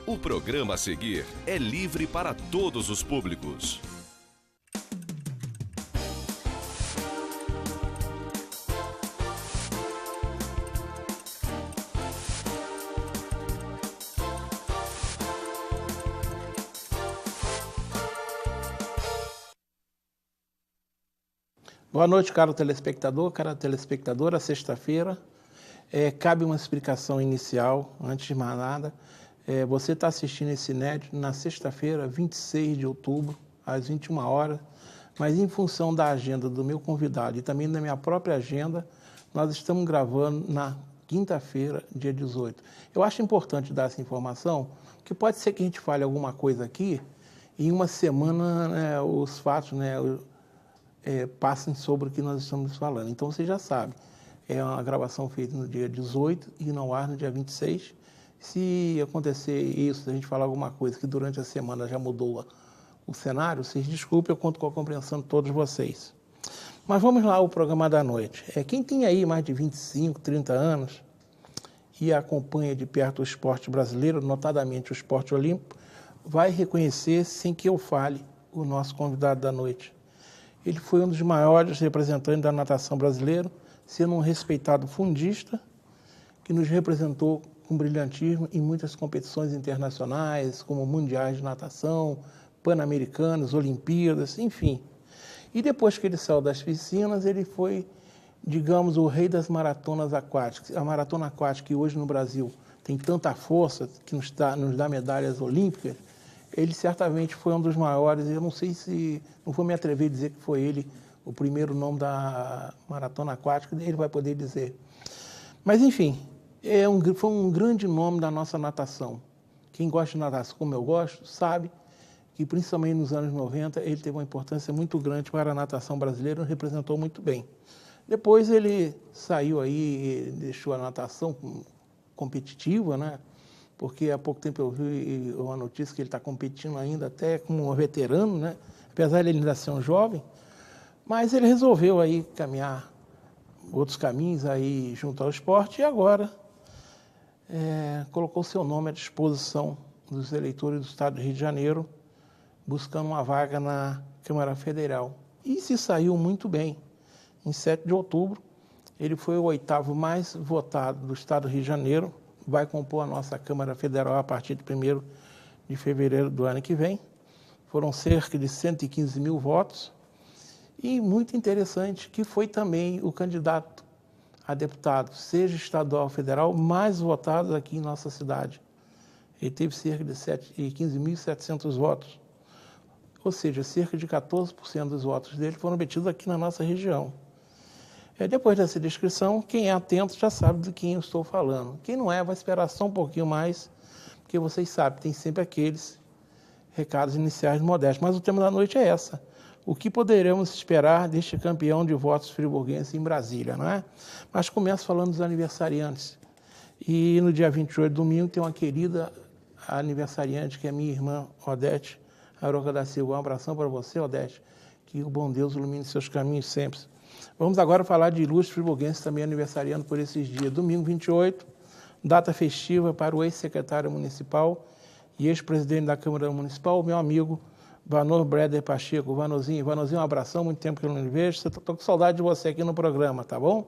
O programa a seguir é livre para todos os públicos. Boa noite, caro telespectador, cara telespectadora. Sexta-feira, cabe uma explicação inicial, antes de mais nada. Você está assistindo esse inédito na sexta-feira, 26 de outubro, às 21 horas, mas em função da agenda do meu convidado e também da minha própria agenda, nós estamos gravando na quinta-feira, dia 18. Eu acho importante dar essa informação, porque pode ser que a gente fale alguma coisa aqui, e em uma semana os fatos, passem sobre o que nós estamos falando. Então, você já sabe, é uma gravação feita no dia 18 e no ar no dia 26. Se acontecer isso, se a gente falar alguma coisa que durante a semana já mudou o cenário, vocês desculpem, eu conto com a compreensão de todos vocês. Mas vamos lá ao programa da noite. Quem tem aí mais de 25, 30 anos e acompanha de perto o esporte brasileiro, notadamente o esporte olímpico, vai reconhecer, sem que eu fale, o nosso convidado da noite. Ele foi um dos maiores representantes da natação brasileira, sendo um respeitado fundista, que nos representou com brilhantismo em muitas competições internacionais, como mundiais de natação, pan-americanos, Olimpíadas, enfim. E depois que ele saiu das piscinas, ele foi, digamos, o rei das maratonas aquáticas. A maratona aquática, que hoje no Brasil tem tanta força, que nos dá medalhas olímpicas, ele certamente foi um dos maiores. Eu não sei se, não vou me atrever a dizer que foi ele o primeiro nome da maratona aquática, ele vai poder dizer. Mas, enfim, foi um grande nome da nossa natação. Quem gosta de natação, como eu gosto, sabe que, principalmente nos anos 90, ele teve uma importância muito grande para a natação brasileira e representou muito bem. Depois ele saiu aí, deixou a natação competitiva, né? Porque há pouco tempo eu vi uma notícia que ele está competindo ainda até como um veterano, né? Apesar de ele ainda ser um jovem, mas ele resolveu aí caminhar outros caminhos aí junto ao esporte e agora colocou seu nome à disposição dos eleitores do Estado do Rio de Janeiro, buscando uma vaga na Câmara Federal. E se saiu muito bem. Em 7 de outubro, ele foi o 8º mais votado do Estado do Rio de Janeiro, vai compor a nossa Câmara Federal a partir de 1º de fevereiro do ano que vem. Foram cerca de 115 mil votos. E muito interessante que foi também o candidato a deputado, seja estadual ou federal, mais votado aqui em nossa cidade. Ele teve cerca de 15.700 votos. Ou seja, cerca de 14% dos votos dele foram obtidos aqui na nossa região. Depois dessa descrição, quem é atento já sabe de quem eu estou falando. Quem não é, vai esperar só um pouquinho mais, porque vocês sabem, tem sempre aqueles recados iniciais modestos. Mas o tema da noite é essa. O que poderemos esperar deste campeão de votos friburguense em Brasília, não é? Mas começo falando dos aniversariantes. E no dia 28, domingo, tem uma querida aniversariante, que é minha irmã, Odete Aroca da Silva. Um abração para você, Odete. Que o bom Deus ilumine seus caminhos sempre. Vamos agora falar de ilustres friburguenses também aniversariando por esses dias. Domingo 28, data festiva para o ex-secretário municipal e ex-presidente da Câmara Municipal, meu amigo Vanor Breder Pacheco. Vanorzinho, um abração, muito tempo que eu não lhe vejo. Estou com saudade de você aqui no programa, tá bom?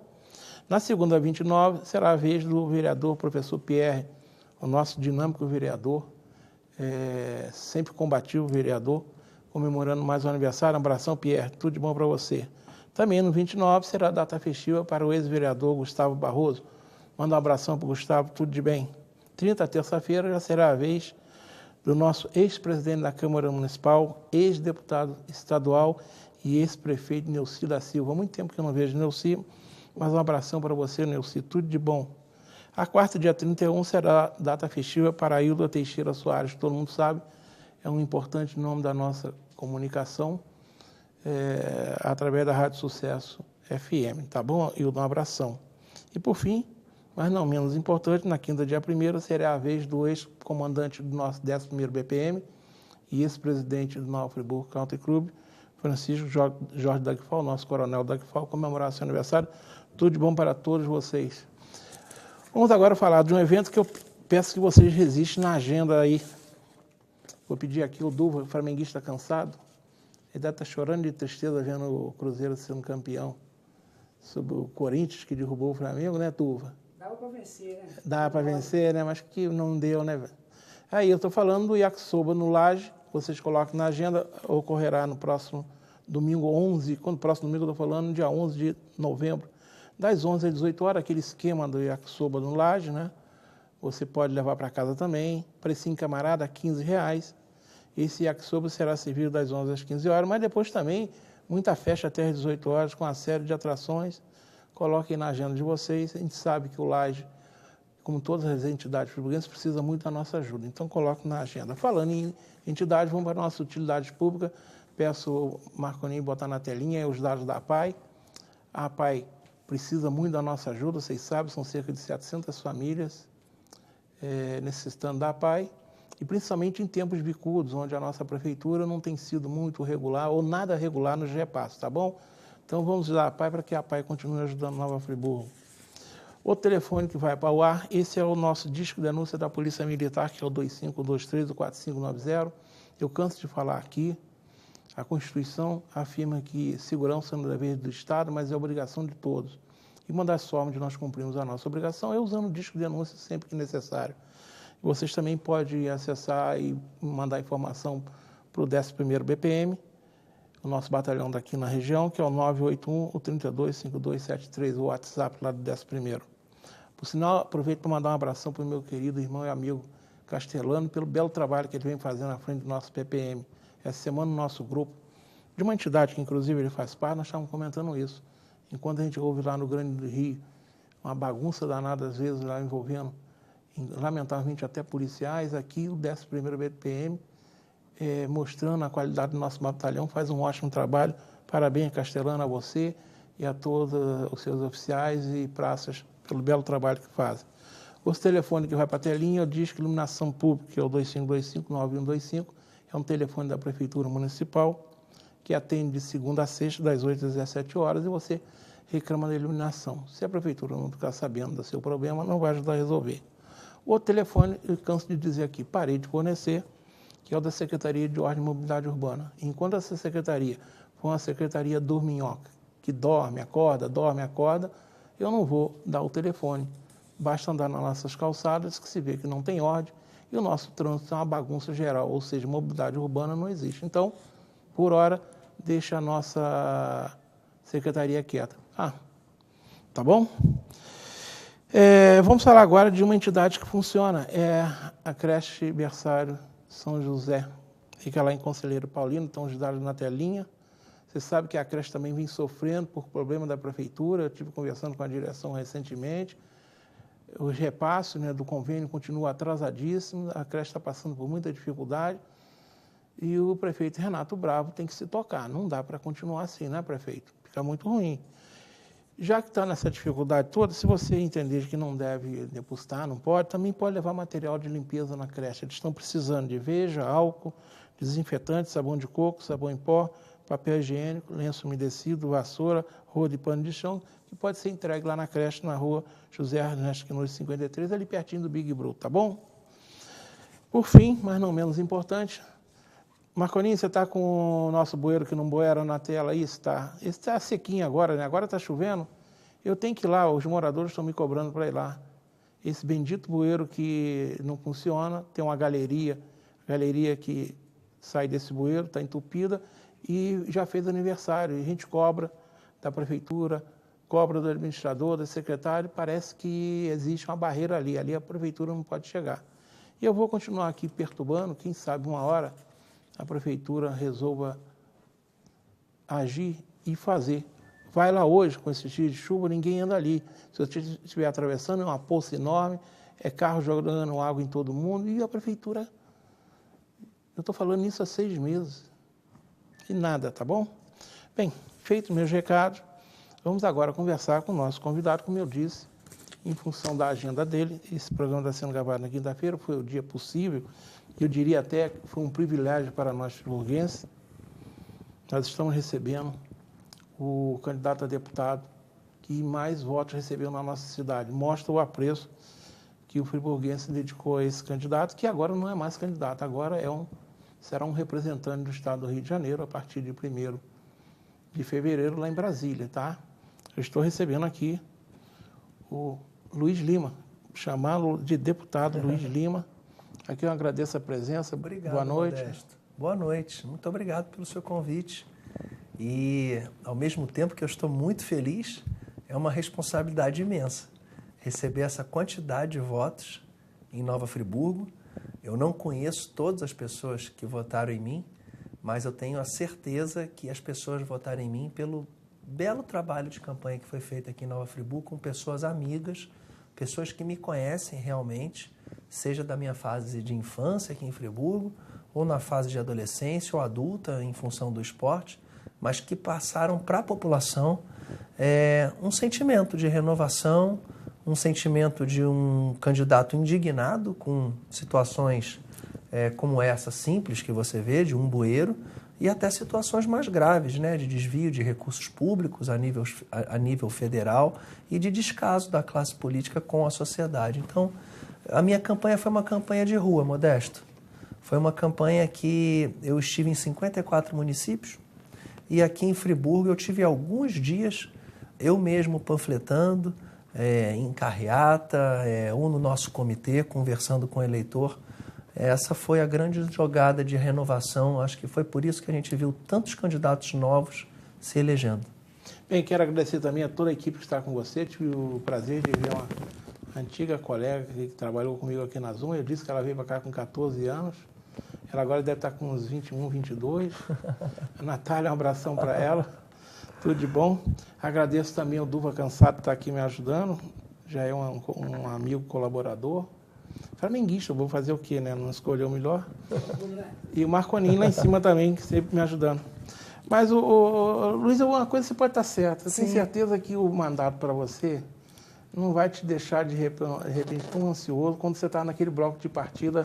Na segunda, 29, será a vez do vereador professor Pierre, o nosso dinâmico vereador, sempre combativo vereador, comemorando mais um aniversário. Um abração, Pierre, tudo de bom para você. Também no 29 será a data festiva para o ex-vereador Gustavo Barroso. Manda um abração para o Gustavo, tudo de bem. 30, terça-feira, já será a vez do nosso ex-presidente da Câmara Municipal, ex-deputado estadual e ex-prefeito Neuci da Silva. Há muito tempo que eu não vejo Neuci, mas um abração para você, Neuci, tudo de bom. A quarta, dia 31, será a data festiva para a Hilda Teixeira Soares. Todo mundo sabe, é um importante nome da nossa comunicação, através da Rádio Sucesso FM, tá bom? Hilda, um abração. E por fim, mas não menos importante, na quinta, dia 1º, será a vez do ex-comandante do nosso 11º BPM e ex-presidente do Nova Friburgo Country Club, Francisco Jorge Dagfal, nosso coronel Dagfal, comemorar seu aniversário. Tudo de bom para todos vocês. Vamos agora falar de um evento que eu peço que vocês resistam na agenda aí. Vou pedir aqui o Duva, flamenguista cansado. Ele deve estar chorando de tristeza vendo o Cruzeiro sendo campeão sobre o Corinthians, que derrubou o Flamengo, né, Duva? Dava para vencer, né? Dá para vencer, né? Mas que não deu, né, velho? Aí eu estou falando do yakisoba no Laje. Vocês colocam na agenda, ocorrerá no próximo domingo 11. Quando próximo domingo eu estou falando, dia 11 de novembro, das 11 às 18 horas, aquele esquema do yakisoba no Laje, né? Você pode levar para casa também. Precinho camarada, R$15. Esse yakisoba será servido das 11 às 15 horas, mas depois também muita festa até às 18 horas com uma série de atrações. Coloquem na agenda de vocês. A gente sabe que o Laje, como todas as entidades friburguenses, precisa muito da nossa ajuda. Então, coloque na agenda. Falando em entidade, vamos para a nossa utilidade pública. Peço o Marconinho botar na telinha os dados da APAI. A APAI precisa muito da nossa ajuda, vocês sabem, são cerca de 700 famílias necessitando da APAI. E principalmente em tempos bicudos, onde a nossa prefeitura não tem sido muito regular ou nada regular nos repasses, tá bom? Então, vamos dar a APAI para que a APAI continue ajudando Nova Friburgo. O telefone que vai para o ar, esse é o nosso disco de denúncia da Polícia Militar, que é o 2523-4590. Eu canso de falar aqui, a Constituição afirma que segurança não é dever do Estado, mas é obrigação de todos. E uma das formas de nós cumprirmos a nossa obrigação é usando o disco de denúncia sempre que necessário. Vocês também podem acessar e mandar informação para o 11º BPM, o nosso batalhão daqui na região, que é o 981-325273, o WhatsApp lá do 11º. Por sinal, aproveito para mandar um abração para o meu querido irmão e amigo Castelano, pelo belo trabalho que ele vem fazendo à frente do nosso PPM. Essa semana, no nosso grupo, de uma entidade que inclusive ele faz parte, nós estávamos comentando isso. Enquanto a gente ouve lá no Grande Rio uma bagunça danada, às vezes, lá envolvendo, lamentavelmente, até policiais, aqui o 11º BPM, mostrando a qualidade do nosso batalhão, faz um ótimo trabalho. Parabéns, Castelano, a você e a todos os seus oficiais e praças pelo belo trabalho que fazem. O telefone que vai para a telinha é o Disco Iluminação Pública, que é o 2525-9125, é um telefone da Prefeitura Municipal, que atende de segunda a sexta, das 8 às 17 horas, e você reclama da iluminação. Se a Prefeitura não ficar sabendo do seu problema, não vai ajudar a resolver. O telefone, eu canso de dizer aqui, parei de fornecer, que é o da Secretaria de Ordem e Mobilidade Urbana. Enquanto essa secretaria for uma secretaria dorminhoca, que dorme, acorda, eu não vou dar o telefone. Basta andar nas nossas calçadas, que se vê que não tem ordem, e o nosso trânsito é uma bagunça geral, ou seja, mobilidade urbana não existe. Então, por hora, deixa a nossa secretaria quieta. Tá bom? Vamos falar agora de uma entidade que funciona, é a creche berçário São José, fica lá em Conselheiro Paulino, estão os dados na telinha. Você sabe que a creche também vem sofrendo por problema da prefeitura, eu estive conversando com a direção recentemente, os repassos, né, do convênio continuam atrasadíssimos, a creche está passando por muita dificuldade e o prefeito Renato Bravo tem que se tocar. Não dá para continuar assim, né, prefeito? Fica muito ruim. Já que está nessa dificuldade toda, se você entender que não deve depositar, não pode, também pode levar material de limpeza na creche. Eles estão precisando de veja, álcool, desinfetante, sabão de coco, sabão em pó, papel higiênico, lenço umedecido, vassoura, rodo e pano de chão, que pode ser entregue lá na creche, na rua José Ernesto Quinones 53, ali pertinho do Big Bro, tá bom? Por fim, mas não menos importante, Marconinho, você está com o nosso bueiro que não boera na tela aí? Está. Esse está sequinho agora, né? Agora está chovendo. Eu tenho que ir lá, os moradores estão me cobrando para ir lá. Esse bendito bueiro que não funciona, tem uma galeria que sai desse bueiro, está entupida, e já fez aniversário. E a gente cobra da prefeitura, cobra do administrador, da secretária, parece que existe uma barreira ali a prefeitura não pode chegar. E eu vou continuar aqui perturbando, quem sabe uma hora a prefeitura resolva agir e fazer. Vai lá hoje, com esses dias de chuva, ninguém anda ali. Se você estiver atravessando, é uma poça enorme, é carro jogando água em todo mundo, e a prefeitura... Eu estou falando isso há 6 meses. E nada, tá bom? Bem, feito meus recados, vamos agora conversar com o nosso convidado, como eu disse, em função da agenda dele. Esse programa está sendo gravado na quinta-feira, foi o dia possível. Eu diria até que foi um privilégio para nós friburguenses. Nós estamos recebendo o candidato a deputado que mais votos recebeu na nossa cidade. Mostra o apreço que o friburguense se dedicou a esse candidato, que agora não é mais candidato, agora será um representante do Estado do Rio de Janeiro a partir de 1º de fevereiro lá em Brasília, tá? Eu estou recebendo aqui o Luiz Lima, chamá-lo de deputado Luiz Lima. Aqui eu agradeço a presença. Obrigado, boa noite. Modesto. Boa noite, muito obrigado pelo seu convite. E, ao mesmo tempo que eu estou muito feliz, é uma responsabilidade imensa receber essa quantidade de votos em Nova Friburgo. Eu não conheço todas as pessoas que votaram em mim, mas eu tenho a certeza que as pessoas votaram em mim pelo belo trabalho de campanha que foi feito aqui em Nova Friburgo, com pessoas amigas, pessoas que me conhecem realmente, seja da minha fase de infância aqui em Friburgo, ou na fase de adolescência ou adulta, em função do esporte, mas que passaram para a população um sentimento de renovação, um sentimento de um candidato indignado com situações como essa simples que você vê, de um bueiro, e até situações mais graves, né, de desvio de recursos públicos a nível federal e de descaso da classe política com a sociedade. Então, a minha campanha foi uma campanha de rua, Modesto. Foi uma campanha que eu estive em 54 municípios e aqui em Friburgo eu tive alguns dias eu mesmo panfletando, em carreata, ou no nosso comitê, conversando com o eleitor. Essa foi a grande jogada de renovação. Acho que foi por isso que a gente viu tantos candidatos novos se elegendo. Bem, quero agradecer também a toda a equipe que está com você. Tive o prazer de ver uma antiga colega que trabalhou comigo aqui na Zoom. Eu disse que ela veio para cá com 14 anos. Ela agora deve estar com uns 21, 22. A Natália, um abração para ela. Tudo de bom. Agradeço também ao Duva Cansado que está aqui me ajudando. Já é um amigo colaborador. Flamenguista, eu vou fazer o quê, né? Não escolheu o melhor. E o Marconinho lá em cima também, que sempre me ajudando. Mas, Luiz, uma coisa você pode estar certa. Eu tenho certeza que o mandato para você não vai te deixar, de repente, tão ansioso quando você está naquele bloco de partida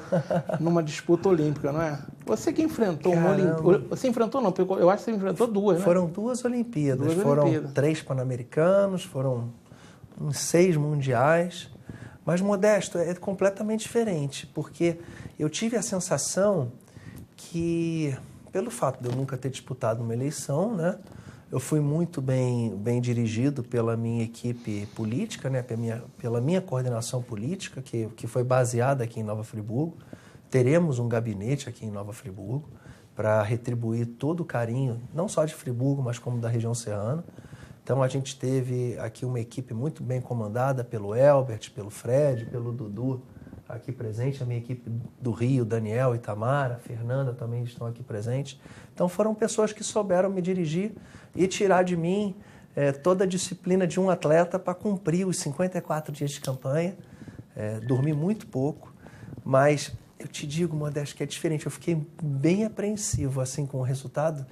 numa disputa olímpica, não é? Você que enfrentou uma Olimpíada. Você enfrentou, não, eu acho que você enfrentou duas, né? Foram 2 Olimpíadas. Foram 3 Pan-Americanos, foram uns 6 mundiais. Mas, Modesto, é completamente diferente, porque eu tive a sensação que, pelo fato de eu nunca ter disputado uma eleição, né, eu fui muito bem dirigido pela minha equipe política, né, pela minha coordenação política, que foi baseada aqui em Nova Friburgo. Teremos um gabinete aqui em Nova Friburgo para retribuir todo o carinho, não só de Friburgo, mas como da região serrana. Então, a gente teve aqui uma equipe muito bem comandada pelo Elbert, pelo Fred, pelo Dudu, aqui presente. A minha equipe do Rio, Daniel, Itamara, Fernanda também estão aqui presentes. Então, foram pessoas que souberam me dirigir e tirar de mim toda a disciplina de um atleta para cumprir os 54 dias de campanha. Dormi muito pouco, mas eu te digo, Modesto, que é diferente. Eu fiquei bem apreensivo assim, com o resultado,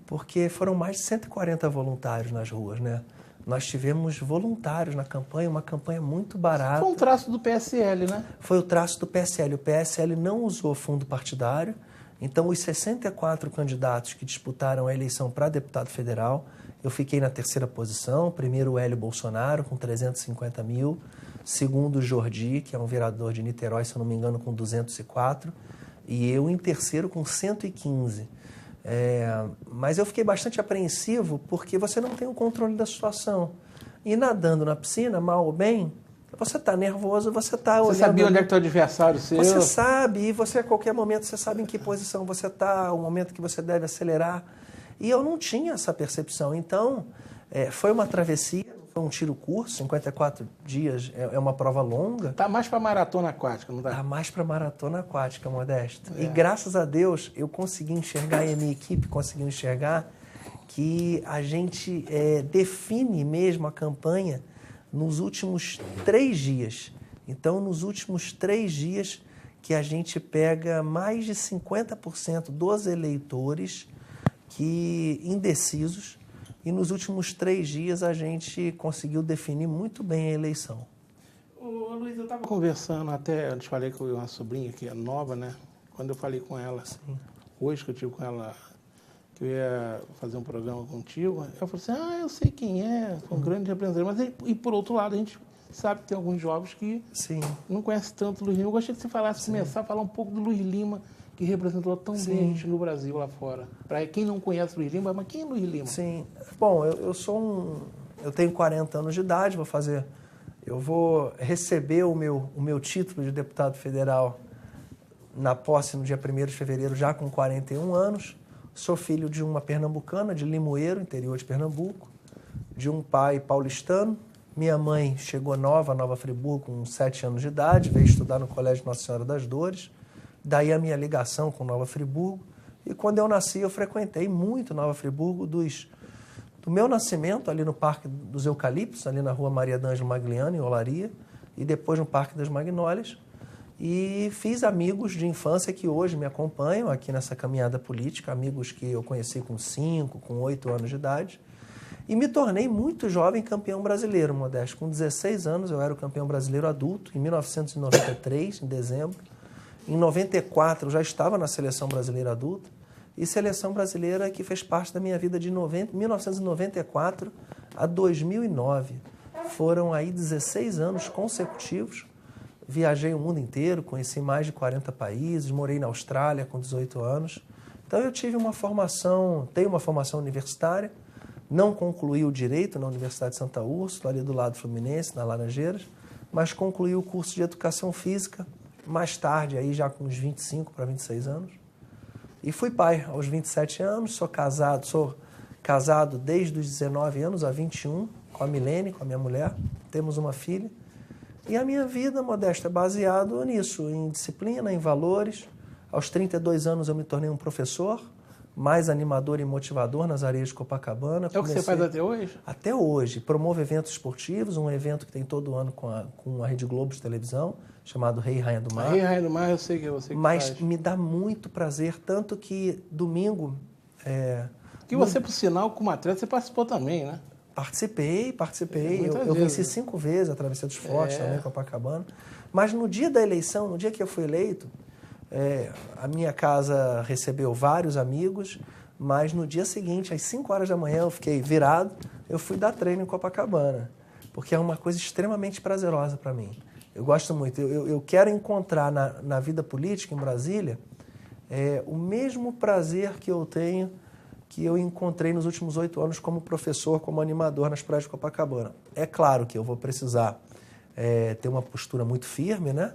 porque foram mais de 140 voluntários nas ruas, né? Nós tivemos voluntários na campanha, uma campanha muito barata. Foi um traço do PSL, né? Foi o traço do PSL. O PSL não usou fundo partidário, então os 64 candidatos que disputaram a eleição para deputado federal, eu fiquei na 3ª posição. Primeiro o Hélio Bolsonaro, com 350 mil. Segundo o Jordi, que é um vereador de Niterói, se eu não me engano, com 204. E eu em terceiro com 115. Mas eu fiquei bastante apreensivo porque você não tem o controle da situação. E nadando na piscina, mal ou bem, você está nervoso, você está olhando... Você sabia onde é que está o adversário seu? Você sabe, e você a qualquer momento, você sabe em que posição você está, o momento que você deve acelerar. E eu não tinha essa percepção. Então, foi uma travessia, foi um tiro curto, 54 dias é uma prova longa. Está mais para maratona aquática, não está? Está mais para maratona aquática, Modesto. E graças a Deus eu consegui enxergar, e a minha equipe conseguiu enxergar, que a gente define mesmo a campanha nos últimos 3 dias. Então, nos últimos 3 dias que a gente pega mais de 50% dos eleitores indecisos, e nos últimos 3 dias a gente conseguiu definir muito bem a eleição. Ô, Luiz, eu estava conversando até, eu te falei com uma sobrinha que é nova, né? Quando eu falei com ela, hoje que eu tive com ela, que eu ia fazer um programa contigo, ela falou assim, eu sei quem é, foi um grande representante. Mas, e por outro lado, a gente sabe que tem alguns jovens que Sim. não conhecem tanto o Luiz Lima. Eu gostaria que você começar a falar um pouco do Luiz Lima, que representou tão bem a gente no Brasil, lá fora. Para quem não conhece o Luiz Lima, mas quem é Luiz Lima? Sim. Bom, eu tenho 40 anos de idade, eu vou receber o meu título de deputado federal na posse no dia 1º de fevereiro, já com 41 anos. Sou filho de uma pernambucana, de Limoeiro, interior de Pernambuco, de um pai paulistano. Minha mãe chegou nova a Nova Friburgo com 7 anos de idade, veio estudar no Colégio Nossa Senhora das Dores. Daí a minha ligação com Nova Friburgo. E quando eu nasci, eu frequentei muito Nova Friburgo, do meu nascimento, ali no Parque dos Eucaliptos, ali na rua Maria d'Ângelo Magliano, em Olaria, e depois no Parque das Magnólias. E fiz amigos de infância que hoje me acompanham aqui nessa caminhada política, amigos que eu conheci com 5, com 8 anos de idade. E me tornei muito jovem campeão brasileiro, Modesto. Com 16 anos eu era o campeão brasileiro adulto, em 1993, em dezembro. Em 94 eu já estava na seleção brasileira adulta. E seleção brasileira que fez parte da minha vida de 1994 a 2009. Foram aí 16 anos consecutivos. Viajei o mundo inteiro, conheci mais de 40 países, morei na Austrália com 18 anos. Então eu tenho uma formação universitária, não concluí o Direito na Universidade de Santa Úrsula, ali do lado Fluminense, na Laranjeiras, mas concluí o curso de Educação Física, mais tarde, aí já com uns 25 para 26 anos. E fui pai aos 27 anos, sou casado desde os 19 anos a 21, com a Milene, com a minha mulher, temos uma filha. E a minha vida, Modesto, é baseado nisso, em disciplina, em valores. Aos 32 anos eu me tornei um professor, mais animador e motivador nas areias de Copacabana. É o que você faz até hoje? Até hoje. Promovo eventos esportivos, um evento que tem todo ano com a Rede Globo de televisão, chamado Rei e Rainha do Mar. Rei e Rainha do Mar, eu sei que é você que Mas faz. me dá muito prazer, tanto que domingo... Que você, por sinal, como atleta, você participou também, né? Participei. Muitas Eu venci vezes, 5 vezes a Travessia dos Fortes, também, Copacabana. Mas no dia da eleição, no dia que eu fui eleito, a minha casa recebeu vários amigos, mas no dia seguinte, às 5 horas da manhã, eu fiquei virado, eu fui dar treino em Copacabana, porque é uma coisa extremamente prazerosa para mim. Eu gosto muito. Eu quero encontrar na vida política em Brasília o mesmo prazer que eu tenho, que eu encontrei nos últimos 8 anos como professor, como animador nas praias de Copacabana. É claro que eu vou precisar ter uma postura muito firme, né?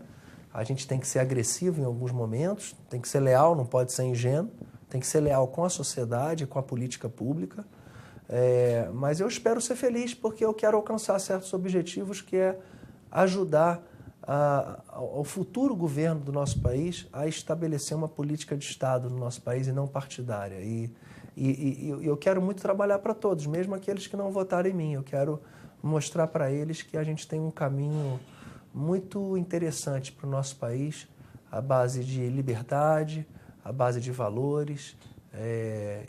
A gente tem que ser agressivo em alguns momentos, tem que ser leal, não pode ser ingênuo, tem que ser leal com a sociedade, com a política pública. Mas eu espero ser feliz porque eu quero alcançar certos objetivos, que é ajudar ao futuro governo do nosso país a estabelecer uma política de Estado no nosso país e não partidária. E eu quero muito trabalhar para todos, mesmo aqueles que não votaram em mim. Eu quero mostrar para eles que a gente tem um caminho muito interessante para o nosso país, à base de liberdade, à base de valores,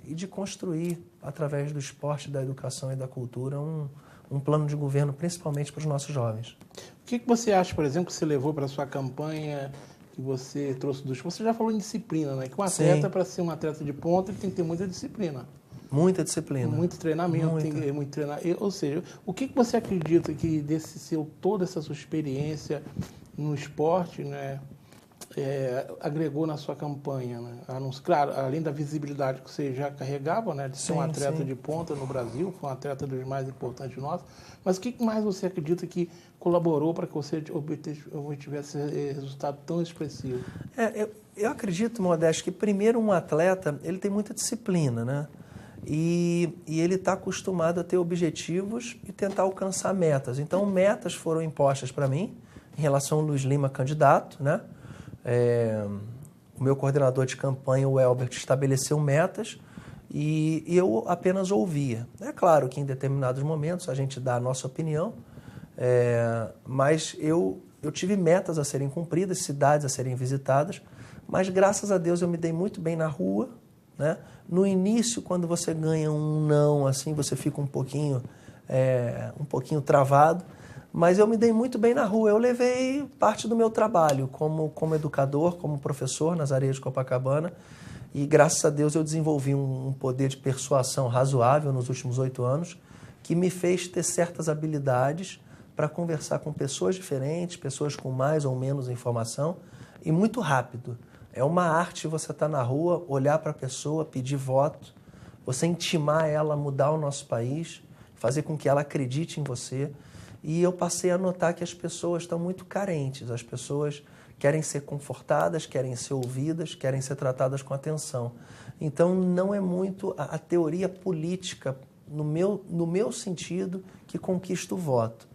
e de construir, através do esporte, da educação e da cultura, um plano de governo, principalmente para os nossos jovens. O que você acha, por exemplo, que você levou para a sua campanha, que você trouxe dos... Você já falou em disciplina, né? Que um atleta, para ser um atleta de ponta, ele tem que ter muita disciplina. Muita disciplina. Muito treinamento, tem que ter muito treinamento. Ou seja, o que você acredita que toda essa sua experiência no esporte, né, agregou na sua campanha, né? Claro, além da visibilidade que você já carregava, né, de ser um atleta de ponta no Brasil, foi um atleta dos mais importantes nossos, mas o que mais você acredita que colaborou para que você obtivesse esse resultado tão expressivo? Eu acredito, Modesto, que primeiro um atleta ele tem muita disciplina, né? E ele está acostumado a ter objetivos e tentar alcançar metas. Então, metas foram impostas para mim, em relação ao Luiz Lima candidato, né? O meu coordenador de campanha, o Elbert, estabeleceu metas e eu apenas ouvia. É claro que em determinados momentos a gente dá a nossa opinião, mas eu tive metas a serem cumpridas, cidades a serem visitadas, mas graças a Deus eu me dei muito bem na rua, né? No início, quando você ganha um não, assim, você fica um pouquinho travado, mas eu me dei muito bem na rua. Eu levei parte do meu trabalho como educador, como professor nas areias de Copacabana, e graças a Deus eu desenvolvi um poder de persuasão razoável nos últimos 8 anos, que me fez ter certas habilidades para conversar com pessoas diferentes, pessoas com mais ou menos informação, e muito rápido. É uma arte você estar na rua, olhar para a pessoa, pedir voto, você intimar ela a mudar o nosso país, fazer com que ela acredite em você. E eu passei a notar que as pessoas estão muito carentes, as pessoas querem ser confortadas, querem ser ouvidas, querem ser tratadas com atenção. Então, não é muito a teoria política, no meu sentido, que conquista o voto.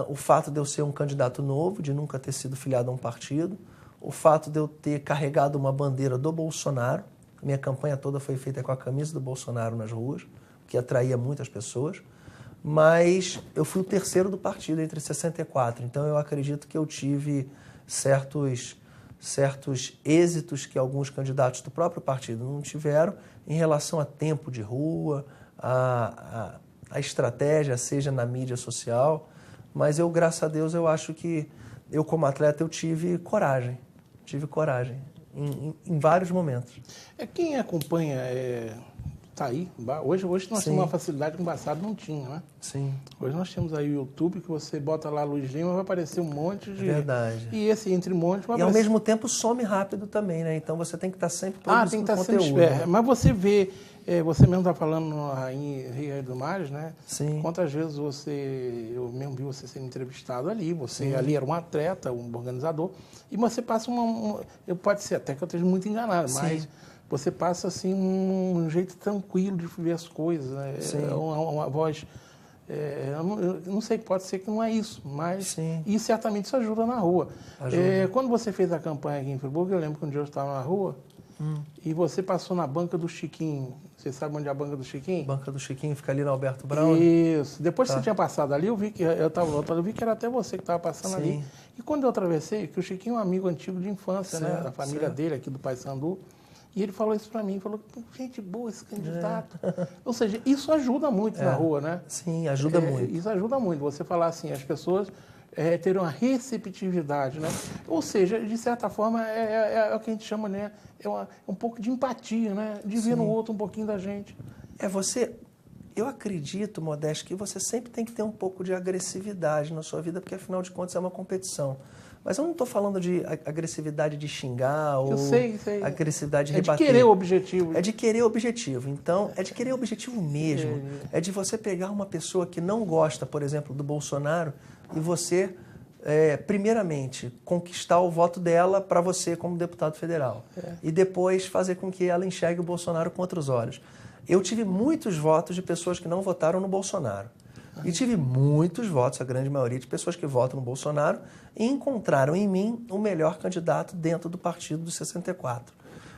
O fato de eu ser um candidato novo, de nunca ter sido filiado a um partido, o fato de eu ter carregado uma bandeira do Bolsonaro, minha campanha toda foi feita com a camisa do Bolsonaro nas ruas, o que atraía muitas pessoas, mas eu fui o terceiro do partido entre 64, então eu acredito que eu tive certos êxitos que alguns candidatos do próprio partido não tiveram em relação a tempo de rua, a estratégia, seja na mídia social, mas eu, graças a Deus, eu acho que eu como atleta eu tive coragem em vários momentos. Quem acompanha tá aí. Hoje nós temos uma facilidade que no passado não tinha, né? Sim. Hoje nós temos aí o YouTube, que você bota lá Luiz Lima, vai aparecer um monte de... Verdade. E esse entre monte vai E ao mesmo tempo some rápido também, né? Então você tem que estar sempre produzindo tem que estar conteúdo. sempre esperto. Mas você vê, você mesmo está falando no Rainha Rio do Mares, né? Sim. Quantas vezes eu mesmo vi você sendo entrevistado ali, você ali era um atleta, um organizador, e você passa pode ser até que eu esteja muito enganado, mas você passa assim um jeito tranquilo de ver as coisas, né? Uma voz, eu não sei, pode ser que não é isso, mas e certamente isso ajuda na rua. Quando você fez a campanha aqui em Friburgo, eu lembro que um dia eu estava na rua e você passou na banca do Chiquinho. Você sabe onde é a banca do Chiquinho? A banca do Chiquinho fica ali na Alberto Brown. Isso. Depois que você tinha passado ali, eu vi que eu vi que era até você que estava passando ali. E quando eu atravessei, que o Chiquinho é um amigo antigo de infância, né? Da família dele aqui do Paysandu. E ele falou isso para mim, falou, gente boa esse candidato. Ou seja, isso ajuda muito na rua, né? Sim, ajuda muito. Isso ajuda muito. Você falar assim, as pessoas terem uma receptividade, né? Ou seja, de certa forma, é o que a gente chama, né? Um pouco de empatia, né? De ver no outro um pouquinho da gente. Eu acredito, Modesto, que você sempre tem que ter um pouco de agressividade na sua vida, porque afinal de contas é uma competição. Mas eu não estou falando de agressividade de xingar ou agressividade de rebater. É de querer o objetivo. É de querer o objetivo. Então, é de querer o objetivo mesmo. É de você pegar uma pessoa que não gosta, por exemplo, do Bolsonaro e você, primeiramente, conquistar o voto dela para você como deputado federal. E depois fazer com que ela enxergue o Bolsonaro com outros olhos. Eu tive muitos votos de pessoas que não votaram no Bolsonaro. E tive muitos votos, a grande maioria, de pessoas que votam no Bolsonaro e encontraram em mim o melhor candidato dentro do partido dos 64.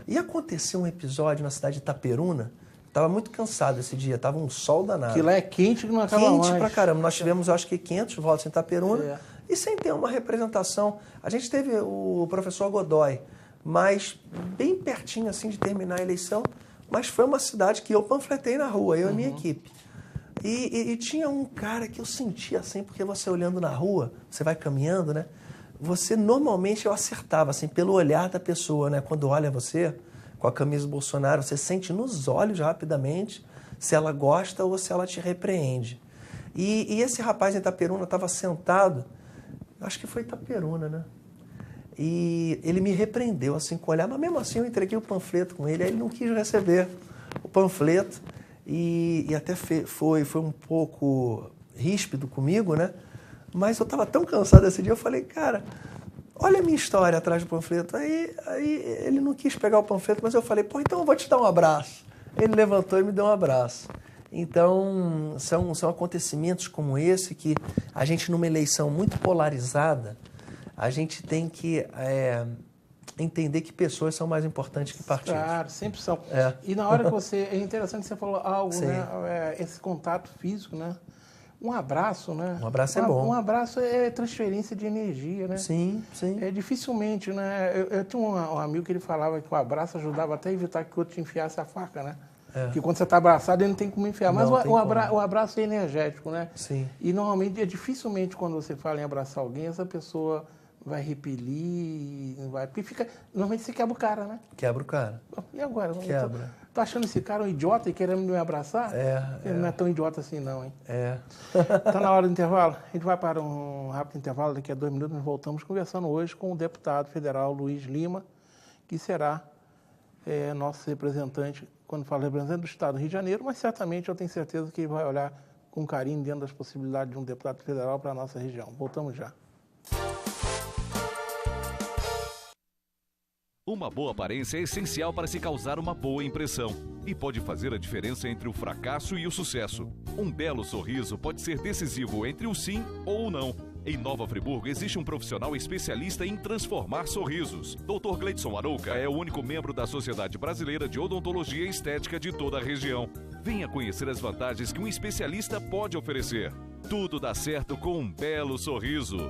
E aconteceu um episódio na cidade de Itaperuna, estava muito cansado esse dia, estava um sol danado. Que lá é quente que não acaba mais. Quente pra caramba. Nós tivemos, acho que, 500 votos em Itaperuna e sem ter uma representação. A gente teve o professor Godoy, mas bem pertinho assim de terminar a eleição, mas foi uma cidade que eu panfletei na rua, eu e minha equipe. E tinha um cara que eu sentia assim, porque você olhando na rua, você vai caminhando, né? Você, normalmente, eu acertava, assim, pelo olhar da pessoa, né? Quando olha você, com a camisa do Bolsonaro, você sente nos olhos rapidamente se ela gosta ou se ela te repreende. E esse rapaz em Itaperuna estava sentado, acho que foi Itaperuna, né? E ele me repreendeu, assim, com o olhar, mas mesmo assim eu entreguei o panfleto com ele, aí ele não quis receber o panfleto. E até foi um pouco ríspido comigo, né? Mas eu estava tão cansado esse dia, eu falei, cara, olha a minha história atrás do panfleto. Aí ele não quis pegar o panfleto, mas eu falei, então eu vou te dar um abraço. Ele levantou e me deu um abraço. Então, são acontecimentos como esse que a gente, numa eleição muito polarizada, a gente tem que entender que pessoas são mais importantes que partidos. Claro, sempre são. E na hora que você... É interessante que você falou algo, né? Esse contato físico, né? Um abraço, né? Um abraço é bom. Um abraço é transferência de energia, né? Sim. Dificilmente, né? Eu tinha um amigo que ele falava que o abraço ajudava até a evitar que o outro te enfiasse a faca, né? Porque quando você está abraçado, ele não tem como enfiar. Mas o abraço é energético, né? Sim. E normalmente, dificilmente, quando você fala em abraçar alguém, essa pessoa vai repelir, não vai... Porque fica... Normalmente você quebra o cara, né? Quebra o cara. E agora? Quebra. Tô achando esse cara um idiota e querendo me abraçar? Ele não é tão idiota assim, não, hein? Tá na hora do intervalo? A gente vai para um rápido intervalo, daqui a 2 minutos nós voltamos conversando hoje com o deputado federal Luiz Lima, que será nosso representante, quando falo representante do Estado do Rio de Janeiro, mas certamente eu tenho certeza que ele vai olhar com carinho dentro das possibilidades de um deputado federal para a nossa região. Voltamos já. Uma boa aparência é essencial para se causar uma boa impressão e pode fazer a diferença entre o fracasso e o sucesso. Um belo sorriso pode ser decisivo entre o sim ou o não. Em Nova Friburgo existe um profissional especialista em transformar sorrisos. Dr. Gleidson Arouca é o único membro da Sociedade Brasileira de Odontologia e Estética de toda a região. Venha conhecer as vantagens que um especialista pode oferecer. Tudo dá certo com um belo sorriso.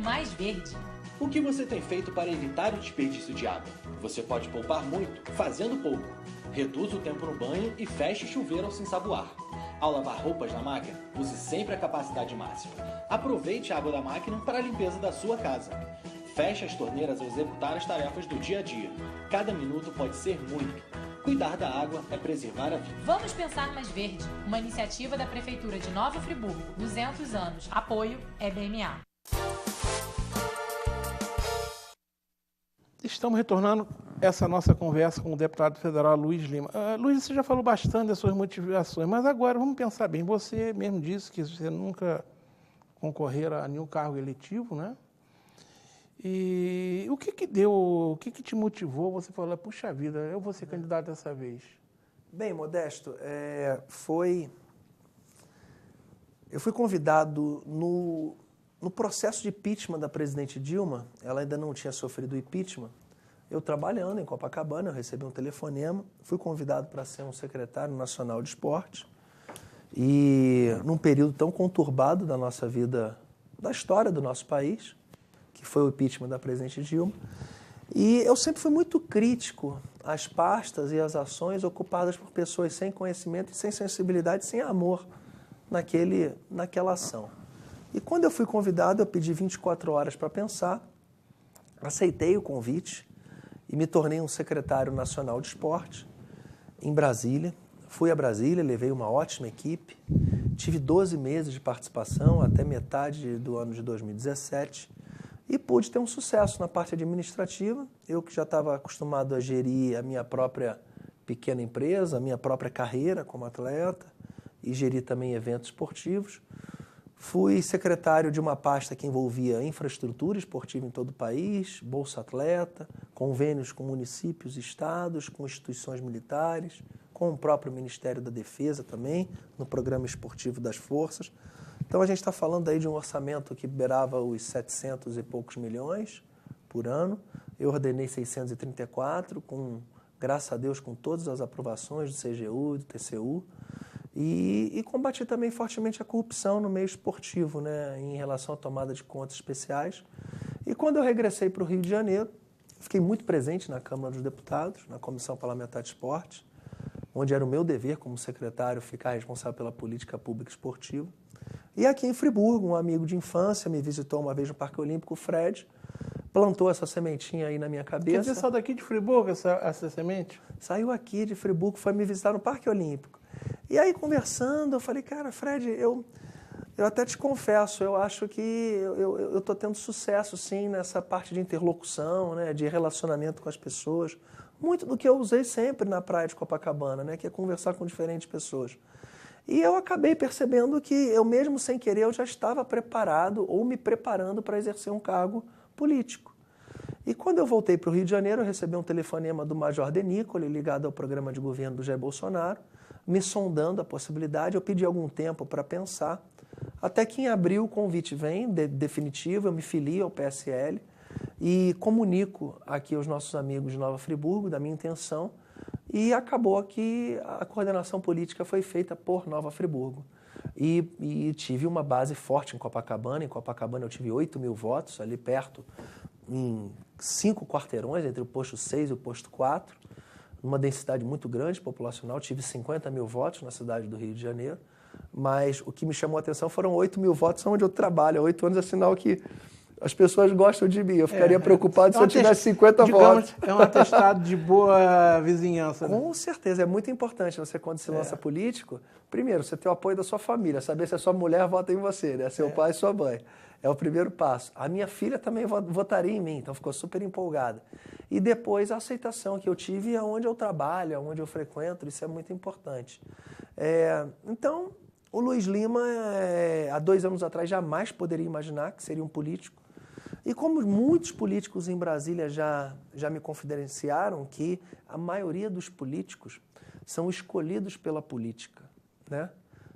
Mais verde. O que você tem feito para evitar o desperdício de água? Você pode poupar muito fazendo pouco. Reduz o tempo no banho e feche o chuveiro ao se ensaboar. Ao lavar roupas na máquina, use sempre a capacidade máxima. Aproveite a água da máquina para a limpeza da sua casa. Feche as torneiras ao executar as tarefas do dia a dia. Cada minuto pode ser muito. Cuidar da água é preservar a vida. Vamos pensar mais verde. Uma iniciativa da Prefeitura de Nova Friburgo. 200 anos. Apoio EBMA. Estamos retornando essa nossa conversa com o deputado federal Luiz Lima. Luiz, você já falou bastante das suas motivações, mas agora vamos pensar bem. Você mesmo disse que você nunca concorrera a nenhum cargo eletivo, né? E o que deu, o que te motivou? Você falou, puxa vida, eu vou ser candidato dessa vez. Bem, Modesto, eu fui convidado no processo de impeachment da presidente Dilma. Ela ainda não tinha sofrido o impeachment. Eu trabalhando em Copacabana, eu recebi um telefonema, fui convidado para ser um secretário nacional de esporte. E num período tão conturbado da nossa vida, da história do nosso país, que foi o impeachment da presidente Dilma. E eu sempre fui muito crítico às pastas e às ações ocupadas por pessoas sem conhecimento, sem sensibilidade, sem amor naquela ação. E quando eu fui convidado, eu pedi 24 horas para pensar, aceitei o convite e me tornei um secretário nacional de esporte em Brasília. Fui a Brasília, levei uma ótima equipe, tive 12 meses de participação até metade do ano de 2017 e pude ter um sucesso na parte administrativa. Eu que já estava acostumado a gerir a minha própria pequena empresa, a minha própria carreira como atleta e gerir também eventos esportivos. Fui secretário de uma pasta que envolvia infraestrutura esportiva em todo o país, Bolsa Atleta, convênios com municípios, estados, com instituições militares, com o próprio Ministério da Defesa também, no programa esportivo das forças. Então a gente está falando aí de um orçamento que beirava os 700 e poucos milhões por ano. Eu ordenei 634, graças a Deus, com todas as aprovações do CGU, do TCU. E combati também fortemente a corrupção no meio esportivo, né, em relação à tomada de contas especiais. E quando eu regressei para o Rio de Janeiro, fiquei muito presente na Câmara dos Deputados, na Comissão Parlamentar de Esporte, onde era o meu dever como secretário ficar responsável pela política pública esportiva. E aqui em Friburgo, um amigo de infância me visitou uma vez no Parque Olímpico, o Fred, plantou essa sementinha aí na minha cabeça. Quer dizer, saiu daqui de Friburgo essa semente? Saiu aqui de Friburgo, foi me visitar no Parque Olímpico. E aí, conversando, eu falei, cara, Fred, eu até te confesso, eu acho que eu estou tendo sucesso, sim, nessa parte de interlocução, né, de relacionamento com as pessoas. Muito do que eu usei sempre na praia de Copacabana, né, que é conversar com diferentes pessoas. E eu acabei percebendo que eu, mesmo sem querer, eu já estava preparado ou me preparando para exercer um cargo político. E quando eu voltei para o Rio de Janeiro, eu recebi um telefonema do Major Denícoli, ligado ao programa de governo do Jair Bolsonaro, me sondando a possibilidade. Eu pedi algum tempo para pensar, até que em abril o convite vem, definitivo, eu me filio ao PSL e comunico aqui aos nossos amigos de Nova Friburgo da minha intenção, e acabou que a coordenação política foi feita por Nova Friburgo. E tive uma base forte em Copacabana. Em Copacabana eu tive 8 mil votos, ali perto, em 5 quarteirões, entre o posto 6 e o posto 4, uma densidade muito grande populacional. Tive 50 mil votos na cidade do Rio de Janeiro. Mas o que me chamou a atenção foram 8 mil votos onde eu trabalho. Há 8 anos é sinal que as pessoas gostam de mim. Eu ficaria preocupado se eu tivesse 50 votos. É um atestado de boa vizinhança. Né? Com certeza. É muito importante você, quando se lança político, primeiro, você ter o apoio da sua família, saber se a sua mulher vota em você, né? Seu pai e sua mãe. É o primeiro passo. A minha filha também votaria em mim, então ficou super empolgada. E depois a aceitação que eu tive aonde eu trabalho, aonde eu frequento, isso é muito importante. Então, o Luiz Lima, há 2 anos atrás, jamais poderia imaginar que seria um político. E como muitos políticos em Brasília já me confidenciaram que a maioria dos políticos são escolhidos pela política, né?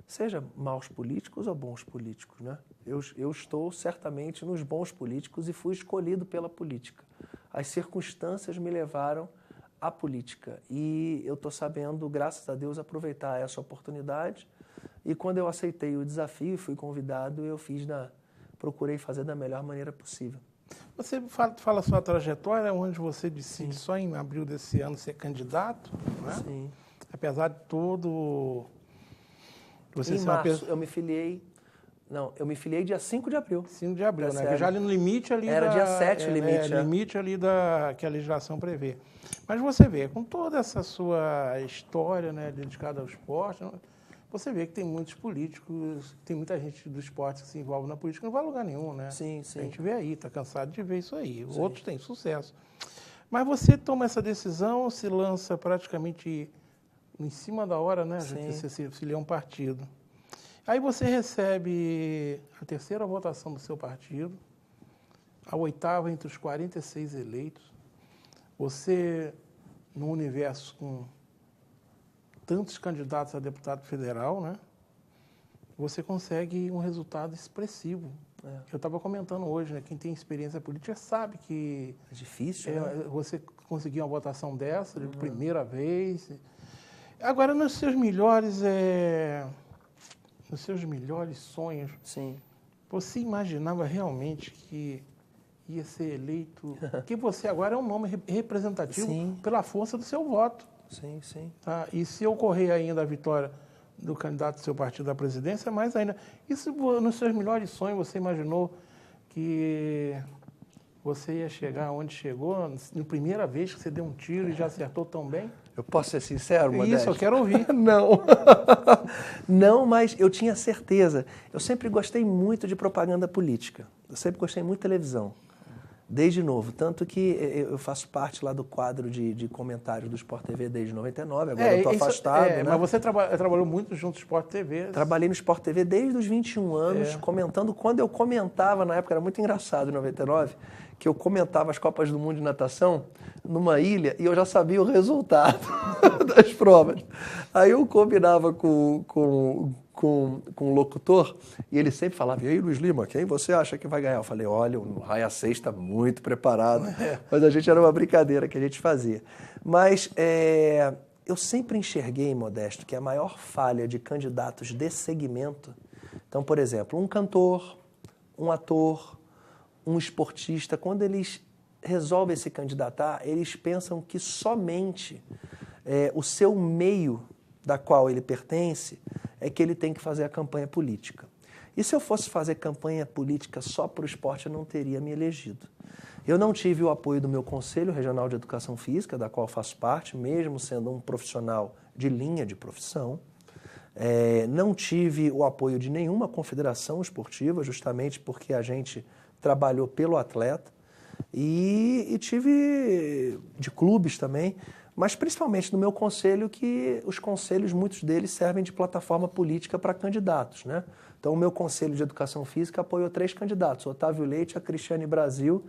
Seja maus políticos ou bons políticos, né? Eu estou certamente nos bons políticos e fui escolhido pela política. As circunstâncias me levaram à política e eu estou sabendo, graças a Deus, aproveitar essa oportunidade. E quando eu aceitei o desafio e fui convidado, procurei fazer da melhor maneira possível. Você fala a sua trajetória, onde você decide só em abril desse ano ser candidato, né? Sim. Apesar de todo... Em março, eu me filiei... Não, eu me filiei dia 5 de abril. 5 de abril, né? Sério. Já ali no limite ali Era dia 7 o limite. limite ali que a legislação prevê. Mas você vê, com toda essa sua história, né, dedicada ao esporte, você vê que tem muitos políticos, tem muita gente do esporte que se envolve na política, não vai a lugar nenhum, né? Sim, sim. A gente vê aí, está cansado de ver isso aí. Sim. Outros têm sucesso. Mas você toma essa decisão, se lança praticamente em cima da hora, né? Você se filia a um partido. Aí você recebe a 3ª votação do seu partido, a 8ª entre os 46 eleitos. Você, no universo com tantos candidatos a deputado federal, né? Você consegue um resultado expressivo. Eu estava comentando hoje, né? Quem tem experiência política sabe que... É difícil, né? Você conseguir uma votação dessa de primeira vez. Agora, nos seus melhores sonhos, sim, você imaginava realmente que ia ser eleito? Porque você agora é um nome representativo pela força do seu voto. Sim, sim. Tá? E se ocorrer ainda a vitória do candidato do seu partido à presidência, mais ainda. Isso, nos seus melhores sonhos, você imaginou que você ia chegar onde chegou, na primeira vez que você deu um tiro e já acertou tão bem? Eu posso ser sincero, Modesto? Isso, eu quero ouvir. Não. Não, mas eu tinha certeza. Eu sempre gostei muito de propaganda política. Eu sempre gostei muito de televisão. Desde novo. Tanto que eu faço parte lá do quadro de comentários do Sport TV desde 99. Agora eu estou afastado. Né? Mas você trabalhou muito junto ao Sport TV. Trabalhei no Sport TV desde os 21 anos, comentando. Quando eu comentava, na época era muito engraçado, em 99, que eu comentava as Copas do Mundo de natação numa ilha e eu já sabia o resultado das provas. Aí eu combinava com o locutor e ele sempre falava: e aí, Luiz Lima, quem você acha que vai ganhar? Eu falei: olha, o Raia 6 está muito preparado. Mas a gente era uma brincadeira que a gente fazia. Mas eu sempre enxerguei, Modesto, que a maior falha de candidatos desse segmento... Então, por exemplo, um cantor, um ator, um esportista, quando eles resolvem se candidatar, eles pensam que somente o seu meio da qual ele pertence é que ele tem que fazer a campanha política. E se eu fosse fazer campanha política só para o esporte, eu não teria me elegido. Eu não tive o apoio do meu Conselho Regional de Educação Física, da qual faço parte, mesmo sendo um profissional de linha de profissão. Não tive o apoio de nenhuma confederação esportiva, justamente porque a gente trabalhou pelo atleta. E tive de clubes também, mas principalmente no meu conselho, que os conselhos, muitos deles servem de plataforma política para candidatos, né? Então, o meu conselho de educação física apoiou 3 candidatos: o Otávio Leite, a Cristiane Brasil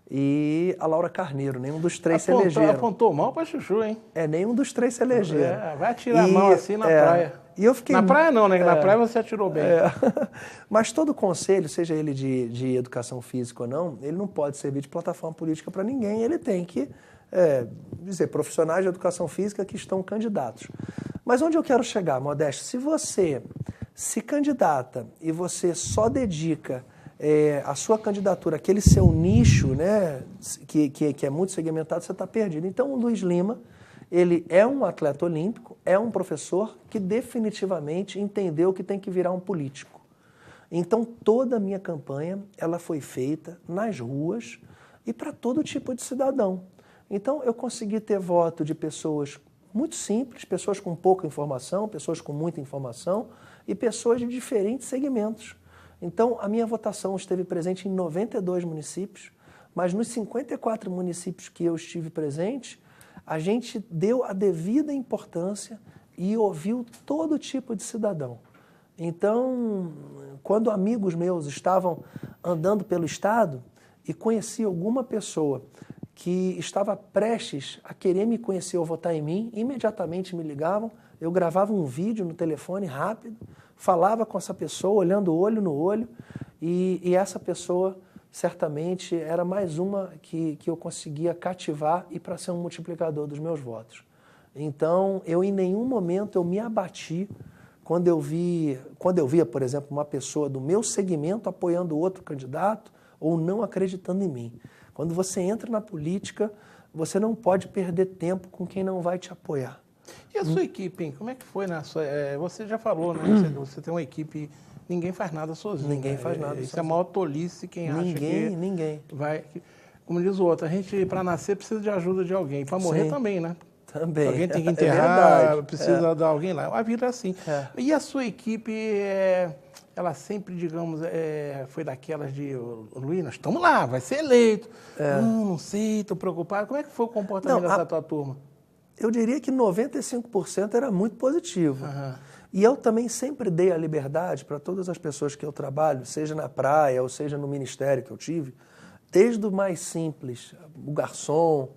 e a Laura Carneiro. Nenhum dos 3 se elegeram. Apontou mal para chuchu, hein? Nenhum dos 3 se elegeram. Vai atirar a mão assim na praia. E eu fiquei... Na praia não, né? Na praia você atirou bem. Mas todo conselho, seja ele de educação física ou não, ele não pode servir de plataforma política para ninguém. Ele tem que dizer profissionais de educação física que estão candidatos. Mas onde eu quero chegar, Modesto? Se você se candidata e você só dedica a sua candidatura, aquele seu nicho, né, que é muito segmentado, você está perdido. Então, o Luiz Lima, ele é um atleta olímpico, é um professor que definitivamente entendeu que tem que virar um político. Então, toda a minha campanha, ela foi feita nas ruas e para todo tipo de cidadão. Então, eu consegui ter voto de pessoas muito simples, pessoas com pouca informação, pessoas com muita informação e pessoas de diferentes segmentos. Então, a minha votação esteve presente em 92 municípios, mas nos 54 municípios que eu estive presente, a gente deu a devida importância e ouviu todo tipo de cidadão. Então, quando amigos meus estavam andando pelo estado e conheciam alguma pessoa que estava prestes a querer me conhecer ou votar em mim, imediatamente me ligavam, eu gravava um vídeo no telefone rápido, falava com essa pessoa, olhando olho no olho, e essa pessoa certamente era mais uma que eu conseguia cativar e para ser um multiplicador dos meus votos. Então, eu em nenhum momento eu me abati quando eu via, por exemplo, uma pessoa do meu segmento apoiando outro candidato ou não acreditando em mim. Quando você entra na política, você não pode perder tempo com quem não vai te apoiar. E a sua equipe, hein? Como é que foi na sua... você já falou, né? Você tem uma equipe... Ninguém faz nada sozinho. Ninguém faz nada Isso sozinho. é a maior tolice quem acha que... Ninguém. Vai... Como diz o outro, a gente, para nascer, precisa de ajuda de alguém. Para morrer Sim. também, né? Também. Alguém tem que É enterrar, verdade. precisa de alguém lá. A vida é assim. É. E a sua equipe, ela sempre, digamos, foi daquelas de... Luiz, nós estamos lá, vai ser eleito. Não sei, estou preocupado. Como é que foi o comportamento dessa tua turma? Eu diria que 95% era muito positivo. Uhum. E eu também sempre dei a liberdade para todas as pessoas que eu trabalho, seja na praia ou seja no ministério que eu tive, desde o mais simples, o garçom